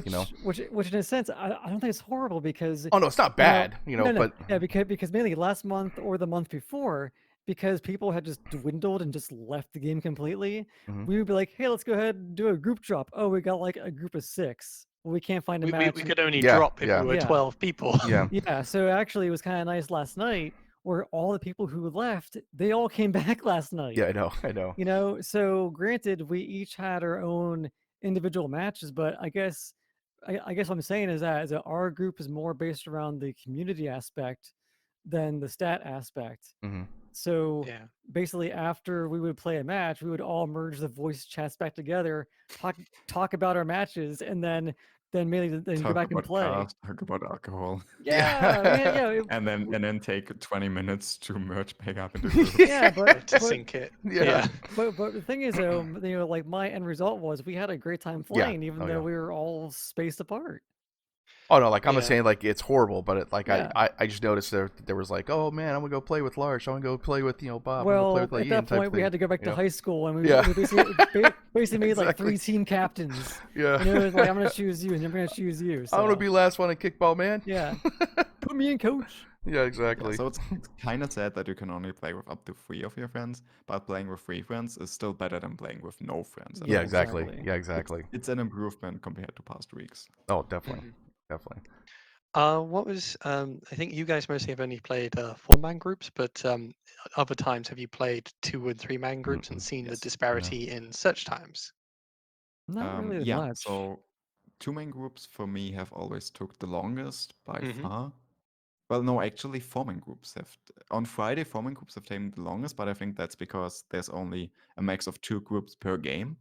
which in a sense I don't think it's horrible, because Oh no, it's not bad, but yeah, because mainly last month or the month before, because people had just dwindled and just left the game completely, Mhm. we would be like, hey, let's go ahead and do a group drop. Oh, we got like a group of 6. Well, we can't find a We match. could only Yeah, drop if yeah. we were Yeah. 12 people. yeah, Yeah, so actually it was kind of nice last night where all the people who left, they all came back last night. yeah, I know. So granted, we each had our own individual matches, but I guess what I'm saying is that our group is more based around the community aspect than the stat aspect. hmm So Yeah. basically, after we would play a match, we would all merge the voice chats back together, talk about our matches, and then maybe then go Talk back and about play. cars, talk about alcohol, Yeah, yeah. and then take 20 minutes to merge back up into groups. Yeah, but To sync it. Yeah. but the thing is, though, like my end result was we had a great time Yeah. playing, even Oh, though yeah. we were all spaced apart. Oh no, like I'm not Yeah. saying like it's horrible, but it, like Yeah. I just noticed there was like, oh man, I'm gonna go play with Lars. I'm gonna go play with Bob. I'm gonna play Well, with at Ian that type point, we thing. had to go back to high school, and we, Yeah. we basically made like Exactly. 3 team captains. Yeah. And it was like, I'm gonna choose you, and I'm gonna choose you. I'm gonna So be last one in kickball, man. yeah, put me in, coach. Yeah, Yeah, exactly. so it's kind of sad that you can only play with up to 3 of your friends, but playing with 3 friends is still better than playing with no friends at Yeah, all. exactly. exactly. Yeah, exactly. It's an improvement compared to past weeks. Oh, definitely, definitely. What was I think you guys mostly have only played 4-man groups, but other times have you played 2 and 3-man groups and seen the Yes. disparity in search times? Not really Yeah, much. so 2 main groups for me have always took the longest by Mhm. far. Well, no, actually 4 main groups have on Friday 4 main groups have taken the longest, but I think that's because there's only a max of 2 groups per game,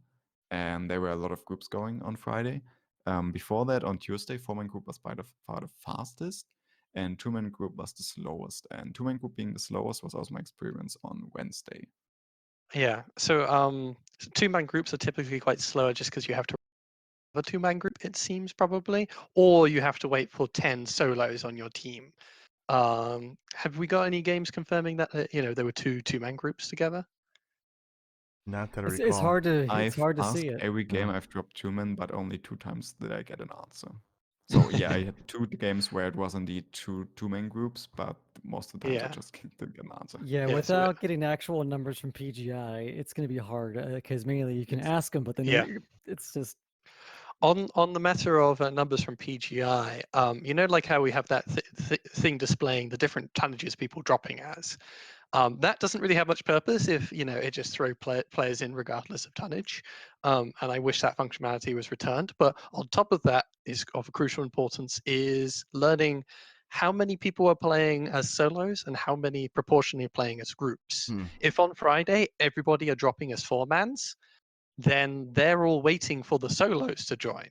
and there were a lot of groups going on Friday. Before that, on Tuesday, 4 main group was by far the fastest, and 2 main group was the slowest. And 2 main group being the slowest was also my experience on Wednesday. Yeah. So 2-man groups are typically quite slower just because you have to have a 2-man group, it seems probably, or you have to wait for 10 solos on your team. Have we got any games confirming that there were 2-man groups together? Not that I It's recall. hard to I've see asked it. every game I've dropped 2 men, but only 2 times did I get an answer. So yeah, I had 2 games where it was indeed 2 main groups, but most of the times I Yeah. just didn't get an answer. Yeah, Yeah, so without getting actual numbers from PGI, it's going to be hard because mainly you can Yes. ask them, but then Yeah. it's just On the matter of numbers from PGI, like how we have that thing displaying the different tonnages people dropping as. That doesn't really have much purpose if it just throw players in regardless of tonnage. And I wish that functionality was returned. But on top of that, is of crucial importance is learning how many people are playing as solos and how many proportionally are playing as groups. Hmm. If on Friday everybody are dropping as 4-mans, then they're all waiting for the solos to join.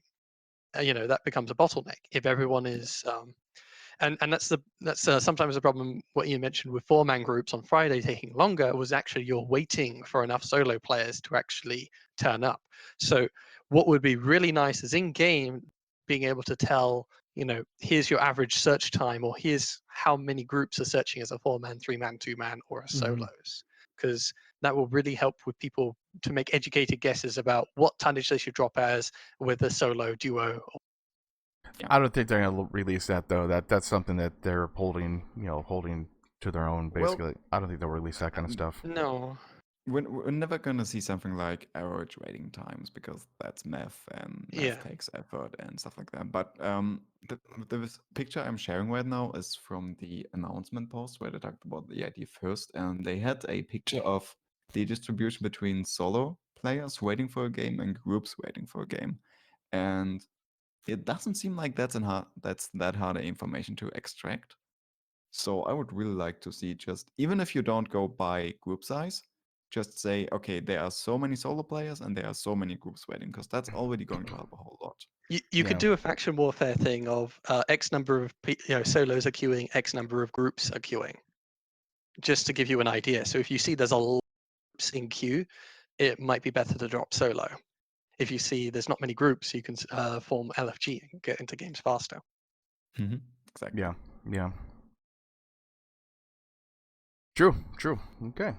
That becomes a bottleneck if everyone is and that's sometimes the problem. What you mentioned with 4-man groups on Friday taking longer was actually you're waiting for enough solo players to actually turn up. So what would be really nice is in game being able to tell, here's your average search time, or here's how many groups are searching as a 4-man, 3-man, 2-man, or a solos, because that will really help with people to make educated guesses about what tonnage they should drop as with a solo, duo. I don't think they're gonna release that though. That's something that they're holding to their own. Well, Basically, I don't think they'll release that kind of stuff. No. We're never gonna see something like average waiting times because that's math and math Yeah. takes effort and stuff like that. But the picture I'm sharing right now is from the announcement post where they talked about the idea first, and they had a picture of the distribution between solo players waiting for a game and groups waiting for a game, and it doesn't seem like that's that hard information to extract. So I would really like to see, just even if you don't go by group size, just say, okay, there are so many solo players and there are so many groups waiting, because that's already going to help a whole lot. You could do a faction warfare thing of X number of solos are queuing, X number of groups are queuing, just to give you an idea. So if you see there's a lot of groups in queue, it might be better to drop solo. If you see there's not many groups, you can form LFG and get into games faster. Exactly. Yeah. True. Okay.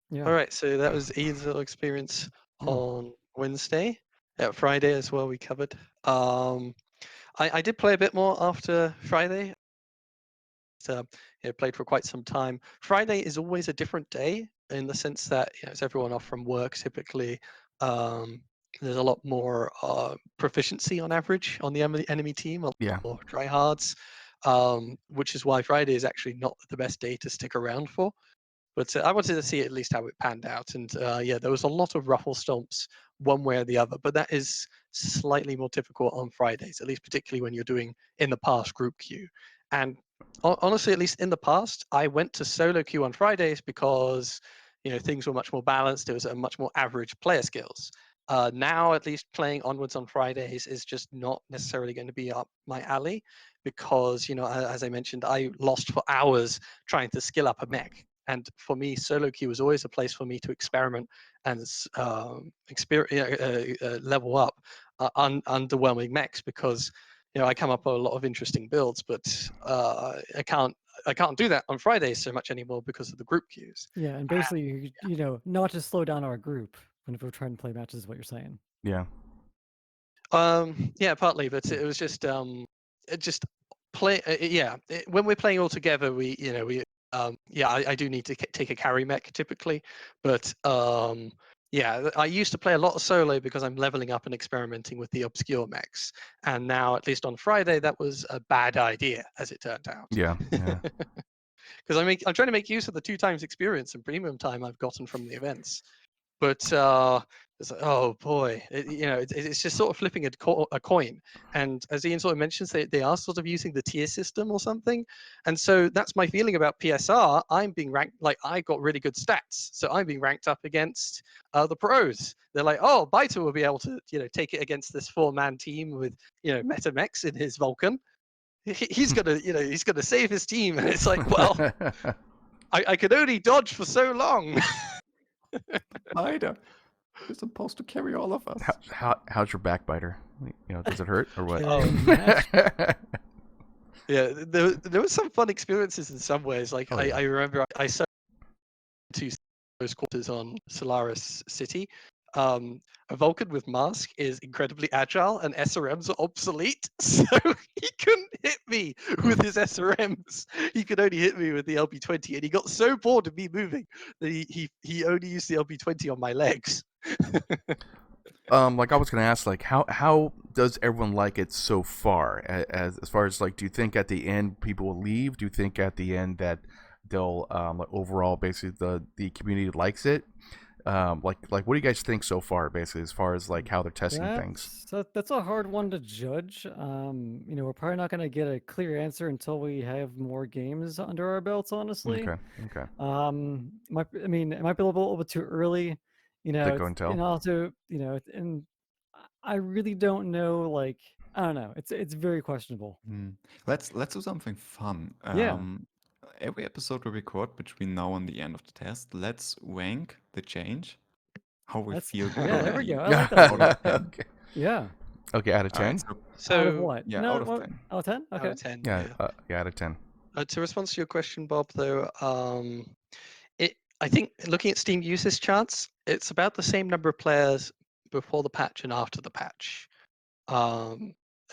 yeah. All right, so that was Ian's little experience on Wednesday. Friday as well, we covered. I did play a bit more after Friday. Played for quite some time. Friday is always a different day in the sense that it's everyone off from work typically. There's a lot more proficiency on average on the enemy team, a lot more tryhards, which is why Friday is actually not the best day to stick around for. But I wanted to see at least how it panned out. And there was a lot of ruffle stomps one way or the other. But that is slightly more difficult on Fridays, at least particularly when you're doing in the past group queue. And honestly, at least in the past, I went to solo queue on Fridays because things were much more balanced. There was a much more average player skills. Now, at least playing onwards on Fridays is just not necessarily going to be up my alley because, as I mentioned, I lost for hours trying to skill up a mech. And for me, solo queue was always a place for me to experiment and level up underwhelming mechs because I come up with a lot of interesting builds, but I can't do that on Fridays so much anymore because of the group queues. Yeah, and basically, not to slow down our group whenever we're trying to play matches is what you're saying. Yeah. Yeah, partly, but it was just play. When we're playing all together, I do need to take a carry mech typically, but I used to play a lot of solo because I'm leveling up and experimenting with the obscure mechs, and now at least on Friday that was a bad idea, as it turned out. Yeah. Because I'm trying to make use of the 2 times experience and premium time I've gotten from the events. But it's like, oh boy, it's just sort of flipping a coin. And as Ian sort of mentions, they are sort of using the tier system or something. And so that's my feeling about PSR. I'm being ranked, like I got really good stats, so I'm being ranked up against the pros. They're like, oh, Baito will be able to take it against this 4-man team with meta mechs in his Vulcan. He's gonna save his team, and it's like, well, I could only dodge for so long. Ida, you're supposed to carry all of us. How's your backbiter? Does it hurt or what? Yeah, there was some fun experiences in some ways. Like I remember I saw 2 close quarters on Solaris City. A Vulcan with mask is incredibly agile, and SRMs are obsolete, so he couldn't hit me with his SRMs. He could only hit me with the LB20, and he got so bored of me moving that he only used the LB20 on my legs. Like I was gonna ask, like how does everyone like it so far? As far as like, do you think at the end people will leave? Do you think at the end that they'll like overall basically the community likes it? Like what do you guys think so far, basically, as far as like how they're testing things? So that's a hard one to judge. We're probably not going to get a clear answer until we have more games under our belts, honestly. Okay. It might be a little bit too early, To go and tell. and also, and I really don't know. Like, I don't know. It's very questionable. Let's do something fun. Yeah. Every episode we record between now and the end of the test, let's rank the change. How we feel. Yeah, there we go. I like that. Out of 10. Okay. Yeah. Okay, out of 10? Alright, So out of what? Yeah, No, out of what- 10. Out of 10? Okay. out of 10. Yeah, out of 10. To respond to your question, Bob, though, I think looking at Steam usage charts, it's about the same number of players before the patch and after the patch.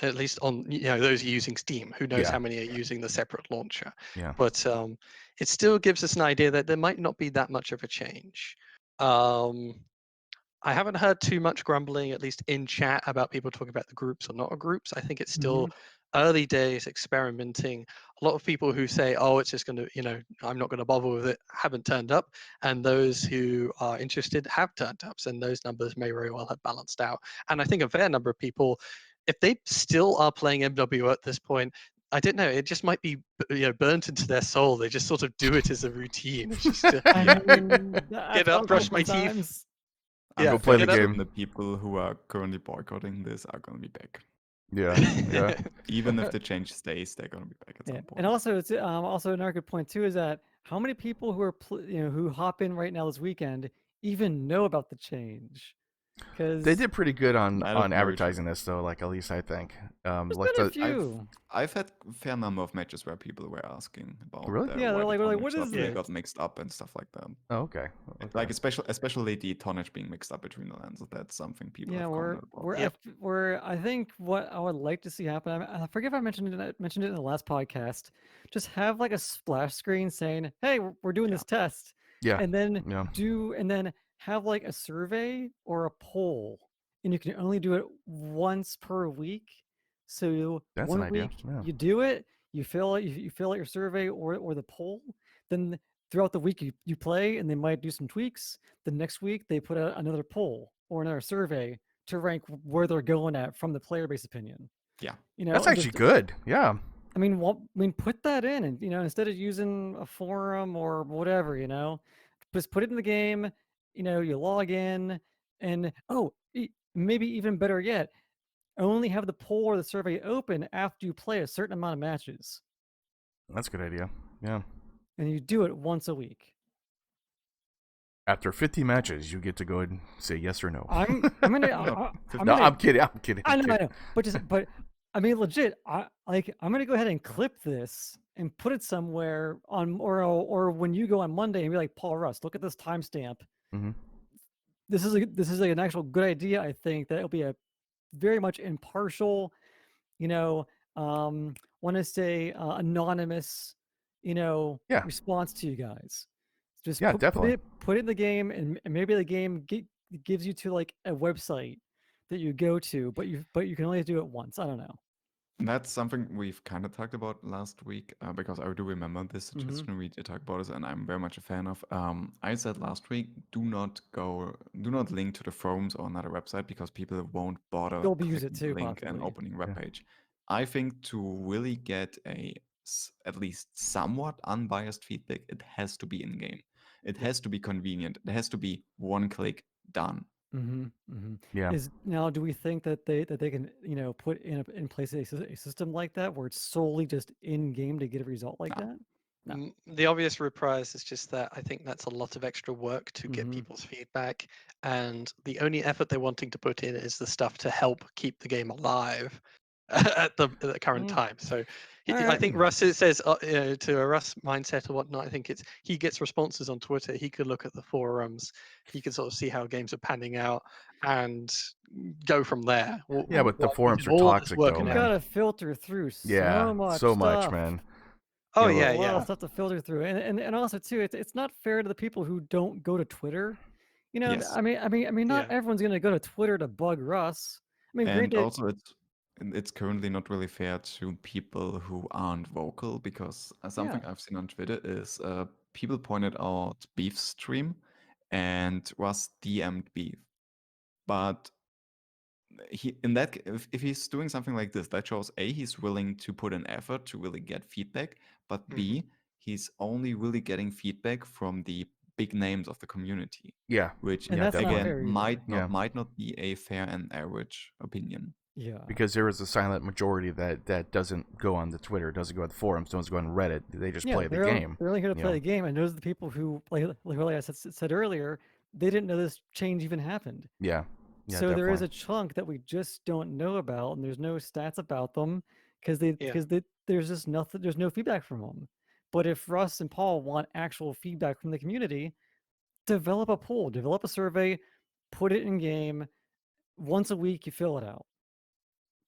At least on those using Steam. Who knows Yeah. how many are using the separate launcher? Yeah. But it still gives us an idea that there might not be that much of a change. I haven't heard too much grumbling, at least in chat, about people talking about the groups or not groups. I think it's still early days experimenting. A lot of people who say, oh, it's just going to, I'm not going to bother with it, haven't turned up. And those who are interested have turned up. And those numbers may very well have balanced out. And I think a fair number of people, if they still are playing MW at this point, I don't know. It just might be burnt into their soul. They just sort of do it as a routine. It's just get up, brush my teeth. Go play the Get up. game. The people who are currently boycotting this are going to be back. Yeah. Even if the change stays, they're going to be back at some point. And also, it's also another good point too is that how many people who are who hop in right now this weekend even know about the change? Because They did pretty good on That is very advertising this, though. Like, at least I think. there's Like been a the, few. I've had a fair number of matches where people were asking about Really? Yeah, they're why like, the what tonnage is stuff this? got mixed up and stuff like that. oh, okay. Like especially the tonnage being mixed up between the lands. That's something people Yeah, have commented about. we're I think what I would like to see happen. I forget if I mentioned it in the last podcast. Just have like a splash screen saying, "Hey, we're doing this test," Yeah. and then Yeah. have like a survey or a poll, and you can only do it once per week. So That's one an idea. week Yeah. you do it, you fill out your survey or the poll, then throughout the week you play, and they might do some tweaks. The next week they put out another poll or another survey to rank where they're going at from the player base opinion. Yeah. That's and actually good. Yeah. I mean, put that in, and instead of using a forum or whatever, just put it in the game. You log in, and maybe even better yet, only have the poll or the survey open after you play a certain amount of matches, That's a good idea. Yeah. and you do it once a week. After 50 matches, you get to go and say yes or no. I'm gonna. No, I'm kidding. I'm kidding. I know. But I mean, legit. I'm gonna go ahead and clip this and put it somewhere on, or when you go on Monday and be like, Paul Russ, look at this timestamp. Mm-hmm. This is like an actual good idea. I think that it'll be a very much impartial, you know, want to say anonymous, Yeah. response to you guys. Just Yeah, put definitely. it in the game, and maybe the game gives you to like a website that you go to, but you can only do it once. I don't know. That's something we've kind of talked about last week because I do remember this Mhm. suggestion we did talk about this, and I'm very much a fan of. I said last week, do not link to the forums or another website because people won't bother They'll abuse clicking it the too, link and possibly. opening webpage. I think to really get at least somewhat unbiased feedback, it has to be in game. It has to be convenient. It has to be one click done. Mm-hmm, mm-hmm. Yeah. Now, do we think that they can put in place a system like that where it's solely just in game to get a result like No. that? No. The obvious reprise is just that I think that's a lot of extra work to get Mhm. people's feedback, and the only effort they're wanting to put in is the stuff to help keep the game alive at the current Mm. time. So I Alright. think Russ says to a Russ mindset or whatnot. I think he gets responses on Twitter. He could look at the forums. He can sort of see how games are panning out and go from there. Yeah, but the While forums putting are all this toxic, work though, and You man. effort. gotta filter through Yeah, so much so much, stuff. man. Oh You know, yeah, A lot yeah. of stuff to filter through, and also too, it's not fair to the people who don't go to Twitter. Yes. I mean, not Yeah. everyone's gonna go to Twitter to bug Russ. I mean, And granted, also, it's currently not really fair to people who aren't vocal because something Yeah. I've seen on Twitter is people pointed out Beef's stream and Russ DM'd Beef, but if he's doing something like this, that shows A, he's willing to put an effort to really get feedback, but B, he's only really getting feedback from the big names of the community, yeah, which And yeah, that's not definitely. again fair either. might not be a fair and average opinion. Yeah. Because there is a silent majority that doesn't go on the Twitter, doesn't go on the forums, doesn't go on Reddit. They just play the game. They're only here to you play know? the game, and those are the people who, like I said earlier, they didn't know this change even happened. Yeah, yeah, So there is definitely. a chunk that we just don't know about, and there's no stats about them because there's just nothing. There's no feedback from them. But if Russ and Paul want actual feedback from the community, develop a poll, develop a survey, put it in game. Once a week, you fill it out.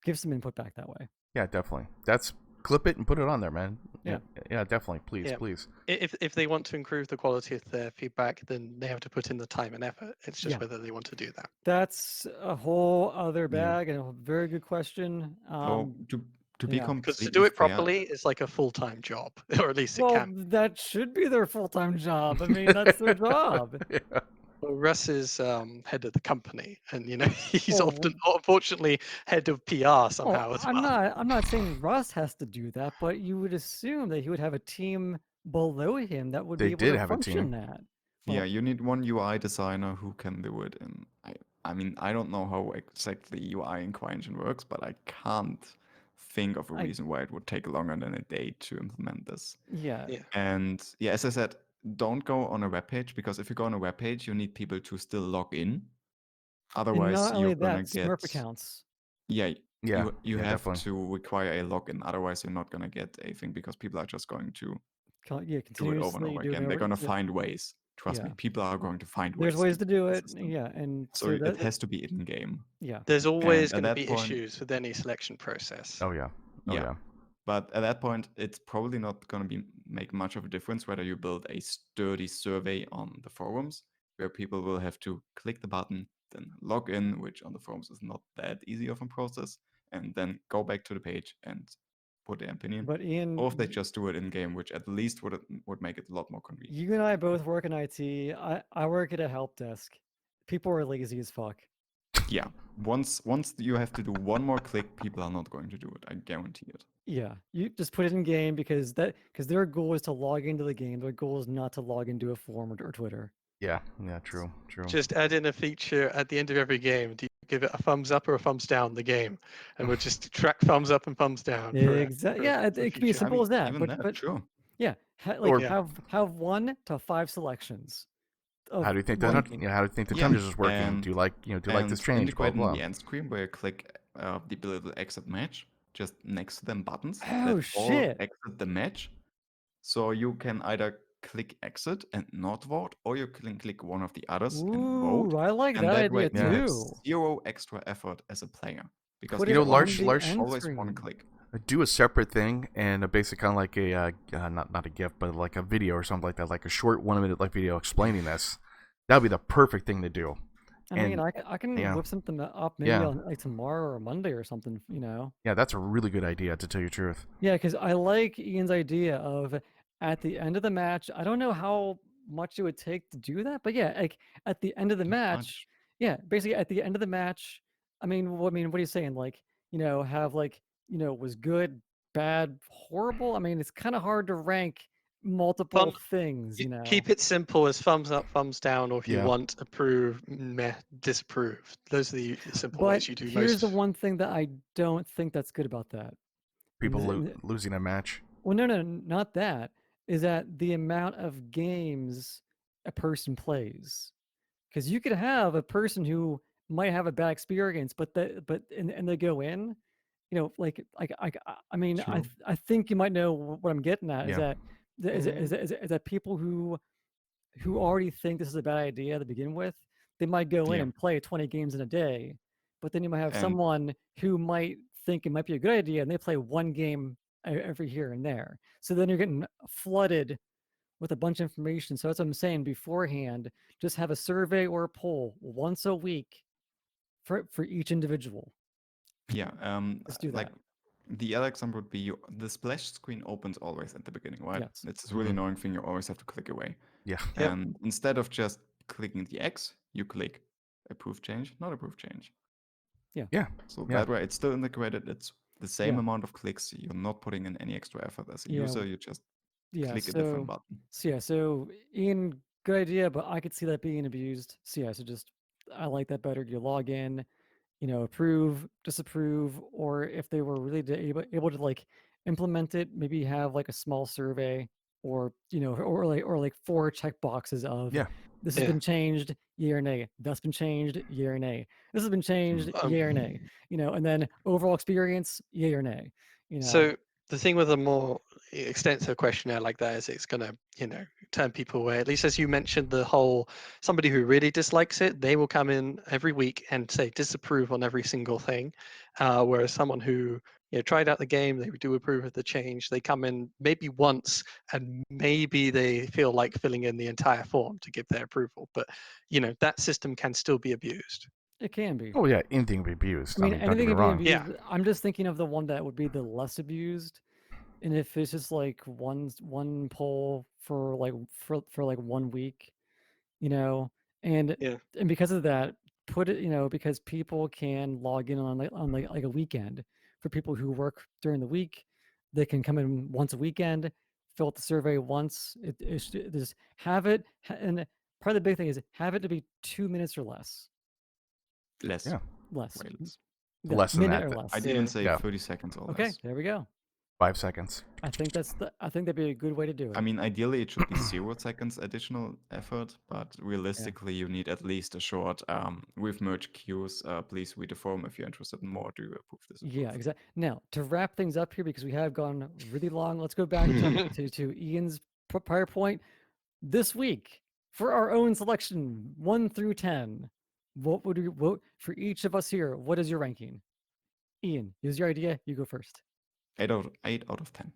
Give some input back that way. Yeah, definitely. That's clip it and put it on there, man. Yeah. Yeah, definitely. Please, Yeah. please. If they want to improve the quality of their feedback, then they have to put in the time and effort. It's just Yeah. whether they want to do that. That's a whole other Yeah. bag and a very good question. So to be yeah. Because to completely do it fair, properly is like a full-time job, or at least it Well, can. that should be their full-time job. I mean, that's their job. Yeah. Well, Russ is head of the company, and he's Oh, often, unfortunately, head of PR somehow as well. I'm not saying Russ has to do that, but you would assume that he would have a team below him that would They be able did to have a function team. that. yeah, you need one UI designer who can do it. And I mean, I don't know how exactly UI in CryEngine works, but I can't think of a reason why it would take longer than a day to implement this. Yeah. Yeah. And yeah, as I said, don't go on a web page because if you go on a web page, you need people to still log in. And Otherwise, not only you're gonna that, get Smurf accounts. yeah. Yeah, You yeah, have definitely. to require a login. Otherwise, you're not gonna get a thing because people are just going to do it over and Continuously over doing again. it They're over. gonna find ways. Trust me, Yeah. people are going to find There's ways to do the it. system. Yeah, and So so it that has to be in game. yeah. There's always at going to that be point- issues with any selection process. Oh yeah. Oh Yeah. yeah. But at that point, it's probably not going to make much of a difference whether you build a sturdy survey on the forums where people will have to click the button, then log in, which on the forums is not that easy of a process, and then go back to the page and put their opinion. But Ian, Or if they just do it in game, which at least would make it a lot more convenient. you and I both work in IT. I work at a help desk. People are lazy as fuck. Yeah. Once you have to do one more click, people are not going to do it. I guarantee it. Yeah, you just put it in game because their goal is to log into the game. Their goal is not to log into a forum or Twitter. Yeah, yeah, true. Just add in a feature at the end of every game. Do you give it a thumbs up or a thumbs down, the game? And we'll just track thumbs up and thumbs down. Exactly. Yeah, for it can be as future. simple as that. Even But that, sure. yeah, Or- have 1 to 5 selections. How do you think one that? game. How do you think the Yeah, Tonnage is working? and- Do you like this change? Blah Integrate in blah. the end screen where you click the little exit match. just next to them buttons Oh, that all shit. exit the match. So you can either click exit and not vote, or you can click one of the others and vote. Ooh, I like And that that way idea you have too. 0 extra effort as a player. Because Put the it know, on opponent the large- end always one screen. click. Do a separate thing and a basic kind of like a not a GIF, but like a video or something like that, like a short 1 minute like video explaining this. That'd be the perfect thing to do. I mean, And I can yeah. whip something up maybe Yeah. on like tomorrow or Monday or something, you know. yeah, that's a really good idea, to tell you the truth. Yeah, because I like Ian's idea of at the end of the match. I don't know how much it would take to do that, but yeah, like at the end of the Not match, much. yeah, basically at the end of the match. I mean, what are you saying? Like, you know, have like, you know, was good, bad, horrible. I mean, it's kind of hard to rank multiple things, you know. Keep it simple as thumbs up, thumbs down, or if you Yeah. want, approve, meh, disapprove. Those are the simple But ways you do here's the most. one thing that I don't think that's good about that. And People th- losing a match. Well, no, not that. Is that the amount of games a person plays? Because you could have a person who might have a bad experience, but and they go in, you know, I mean, True. I think you might know what I'm getting at. Is Yeah. that is that people who already think this is a bad idea to begin with, they might go in Yeah. and play 20 games in a day, but then you might have And someone who might think it might be a good idea and they play one game every here and there. So then you're getting flooded with a bunch of information. So that's what I'm saying beforehand. Just have a survey or a poll once a week for each individual. yeah, Let's do like that. the other example would be the splash screen opens always at the beginning, right? Yes. It's this really Mhm. annoying thing you always have to click away. Yeah. Yep. And instead of just clicking the X, you click approve change, not approve change. Yeah. So Yeah. that way it's still integrated. It's the same Yeah. amount of clicks. You're not putting in any extra effort as a Yeah. user. You just Yeah. click a different button. So Ian, good idea, but I could see that being abused. So yeah, so just I like that better. You log in, you know, approve, disapprove, or if they were really able to like implement it, maybe have like a small survey, or you know, or like 4 check boxes of Yeah. this has Yeah. been changed, yay or nay. That's been changed, yay or nay. This has been changed, Um, yay or nay. You know, and then overall experience, yay or nay. You know, So the thing with a more extensive questionnaire like that is it's going to, you know, turn people away. At least as you mentioned, the whole somebody who really dislikes it, they will come in every week and say disapprove on every single thing. Whereas someone who, you know, tried out the game, they do approve of the change. They come in maybe once and maybe they feel like filling in the entire form to give their approval. But, you know, that system can still be abused. it can be. Oh yeah, anything would be abused. I mean, don't get anything me can be wrong. abused. Yeah. I'm just thinking of the one that would be the less abused. And if it's just like one poll for like 1 week, you know, and Yeah. because of that, put it, you know, because people can log in on like a weekend. For people who work during the week, they can come in once a weekend, fill out the survey once. Just have it, and part of the big thing is have it to be 2 minutes or less. Less. Yeah. Less. Way less. Yeah, Less than minute that, or th- less. I'd Yeah. even say Yeah. 30 seconds or Okay, less. there we go. 5 seconds. I think that'd be a good way to do it. I mean, ideally it should be 0 seconds additional effort, but realistically you need at least a short, we've merged queues, please read the forum if you're interested in more, do you approve this? Yeah, Approve? exactly. Now, to wrap things up here, because we have gone really long, let's go back to Ian's prior point. This week, for our own selection, 1 through 10, what would we vote for each of us here? What is your ranking? Ian, here's your idea. You go first. 8 out of 10.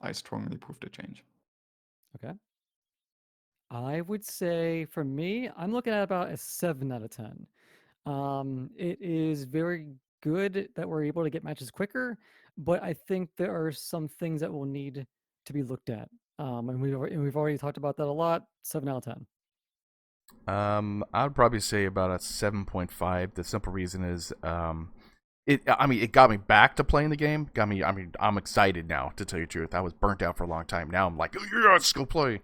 I strongly approve the change. Okay. I would say for me, I'm looking at about a 7 out of 10. It is very good that we're able to get matches quicker, but I think there are some things that will need to be looked at. And we've already talked about that a lot. 7 out of 10. I'd probably say about a 7.5. The simple reason is, it got me back to playing the game. I'm excited now, to tell you the truth. I was burnt out for a long time. Now I'm like, oh, yeah, let's go play.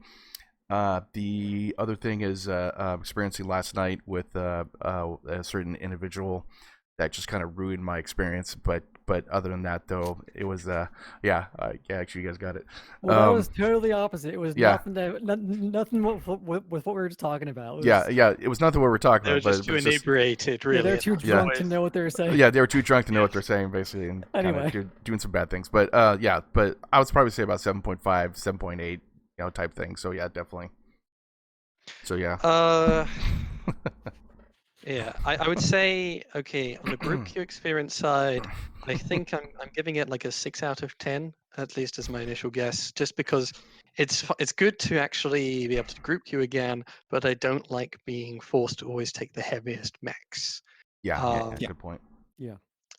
The other thing is experiencing last night with a certain individual that just kind of ruined my experience. But But other than that, though, it was yeah, actually, you guys got it. Well, that was totally opposite. It was yeah. nothing with what we were just talking about. Yeah, it was nothing what we're talking They were about. just but too it's just, inebriated, really. Yeah, they're and too that's drunk always- to know what they're saying. yeah, they were too drunk to know what Yes. they're saying, basically, and Anyway. kind of doing some bad things. But yeah, but I would probably say about 7.5, 7.8, type thing. So yeah, definitely. So yeah. Yeah, I would say, okay, on the group queue experience side, I think I'm giving it like a 6 out of 10, at least as my initial guess, just because it's good to actually be able to group queue again, but I don't like being forced to always take the heaviest mechs. Yeah, Yeah. good point.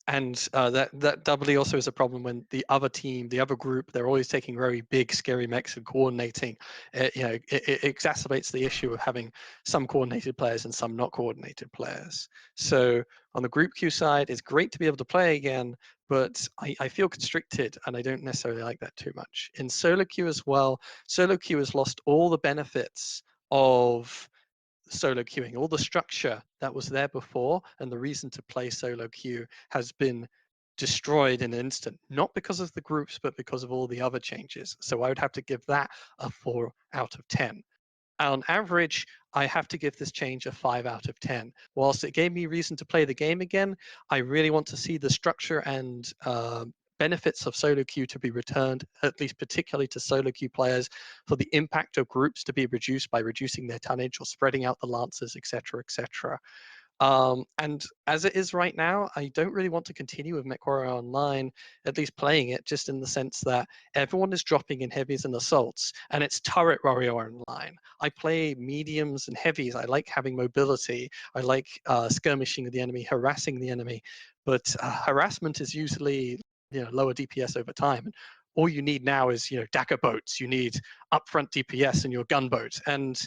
And that doubly also is a problem when the other team, the other group, they're always taking very big, scary mechs and coordinating. It exacerbates the issue of having some coordinated players and some not coordinated players. So on the group queue side, it's great to be able to play again, but I feel constricted, and I don't necessarily like that too much. In solo queue as well, solo queue has lost all the benefits of solo queuing. All the structure that was there before and the reason to play solo queue has been destroyed in an instant, not because of the groups, but because of all the other changes. So I would have to give that a 4 out of 10. On average, I have to give this change a 5 out of 10. Whilst it gave me reason to play the game again, I really want to see the structure and benefits of solo queue to be returned, at least particularly to solo queue players, for the impact of groups to be reduced by reducing their tonnage or spreading out the lancers, etc., etc. And as it is right now, I don't really want to continue with Mechwarrior Online, at least playing it, just in the sense that everyone is dropping in heavies and assaults, and it's turret warrior online. I play mediums and heavies. I like having mobility. I like skirmishing with the enemy, harassing the enemy. But harassment is usually lower DPS over time. And all you need now is dagger boats. You need upfront DPS in your gunboat. And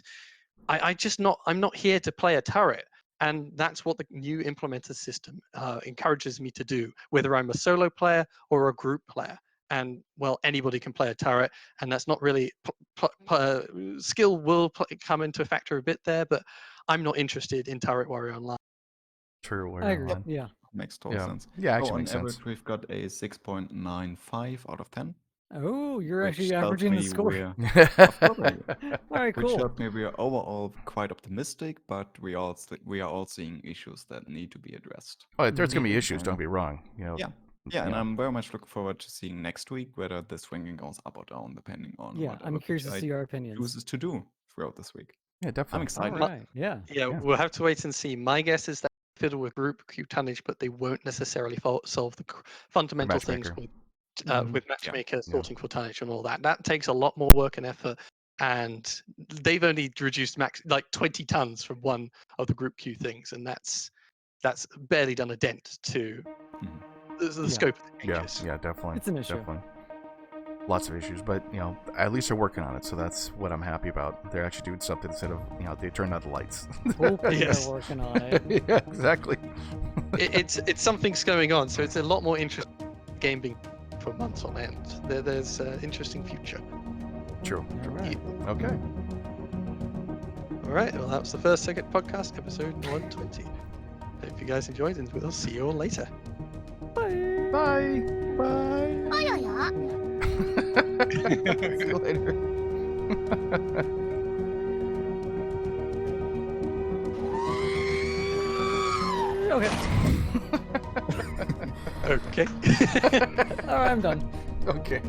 I'm not here to play a turret. And that's what the new implemented system encourages me to do, whether I'm a solo player or a group player. And well, anybody can play a turret, and that's not really skill will come into a factor a bit there. But I'm not interested in Turret Warrior Online. True. I agree. Yeah. Makes total sense. Yeah, So actually on makes average, sense. we've got a 6.95 out of 10. Oh, you're Which actually tells averaging the me score. we're- Of course I do. All right, Which cool. tells me we are overall quite optimistic, but we are all seeing issues that need to be addressed. Oh, there's gonna be Mhm. issues. Don't be wrong. Yeah, and I'm very much looking forward to seeing next week whether this ranking goes up or down, depending on Yeah, what I'm curious to see our opinions. chooses to do throughout this week. yeah, definitely. I'm All excited. right. Yeah. Yeah, we'll have to wait and see. My guess is that fiddle with group queue tonnage, but they won't necessarily solve the fundamental things Matchmaker. with Yeah. matchmaker, sorting for tonnage, and all that. That takes a lot more work and effort, and they've only reduced max like 20 tons from one of the group queue things, and that's barely done a dent to the Yeah. scope of the Yeah, changes. yeah, definitely. It's an issue. Definitely. Lots of issues, but at least they're working on it, so that's what I'm happy about. They're actually doing something instead of they turned out the lights. Hopefully Yes. they're working on it. Yeah, exactly. It's something's going on, so it's a lot more interesting game being for months on end. There's an interesting future. True. All right. Okay. All right, well, that was the First Circuit Podcast, episode 120. Hope you guys enjoyed, and we'll see you all later. Bye. Bye. Bye. See you later. Okay. Okay. All right, I'm done. Okay.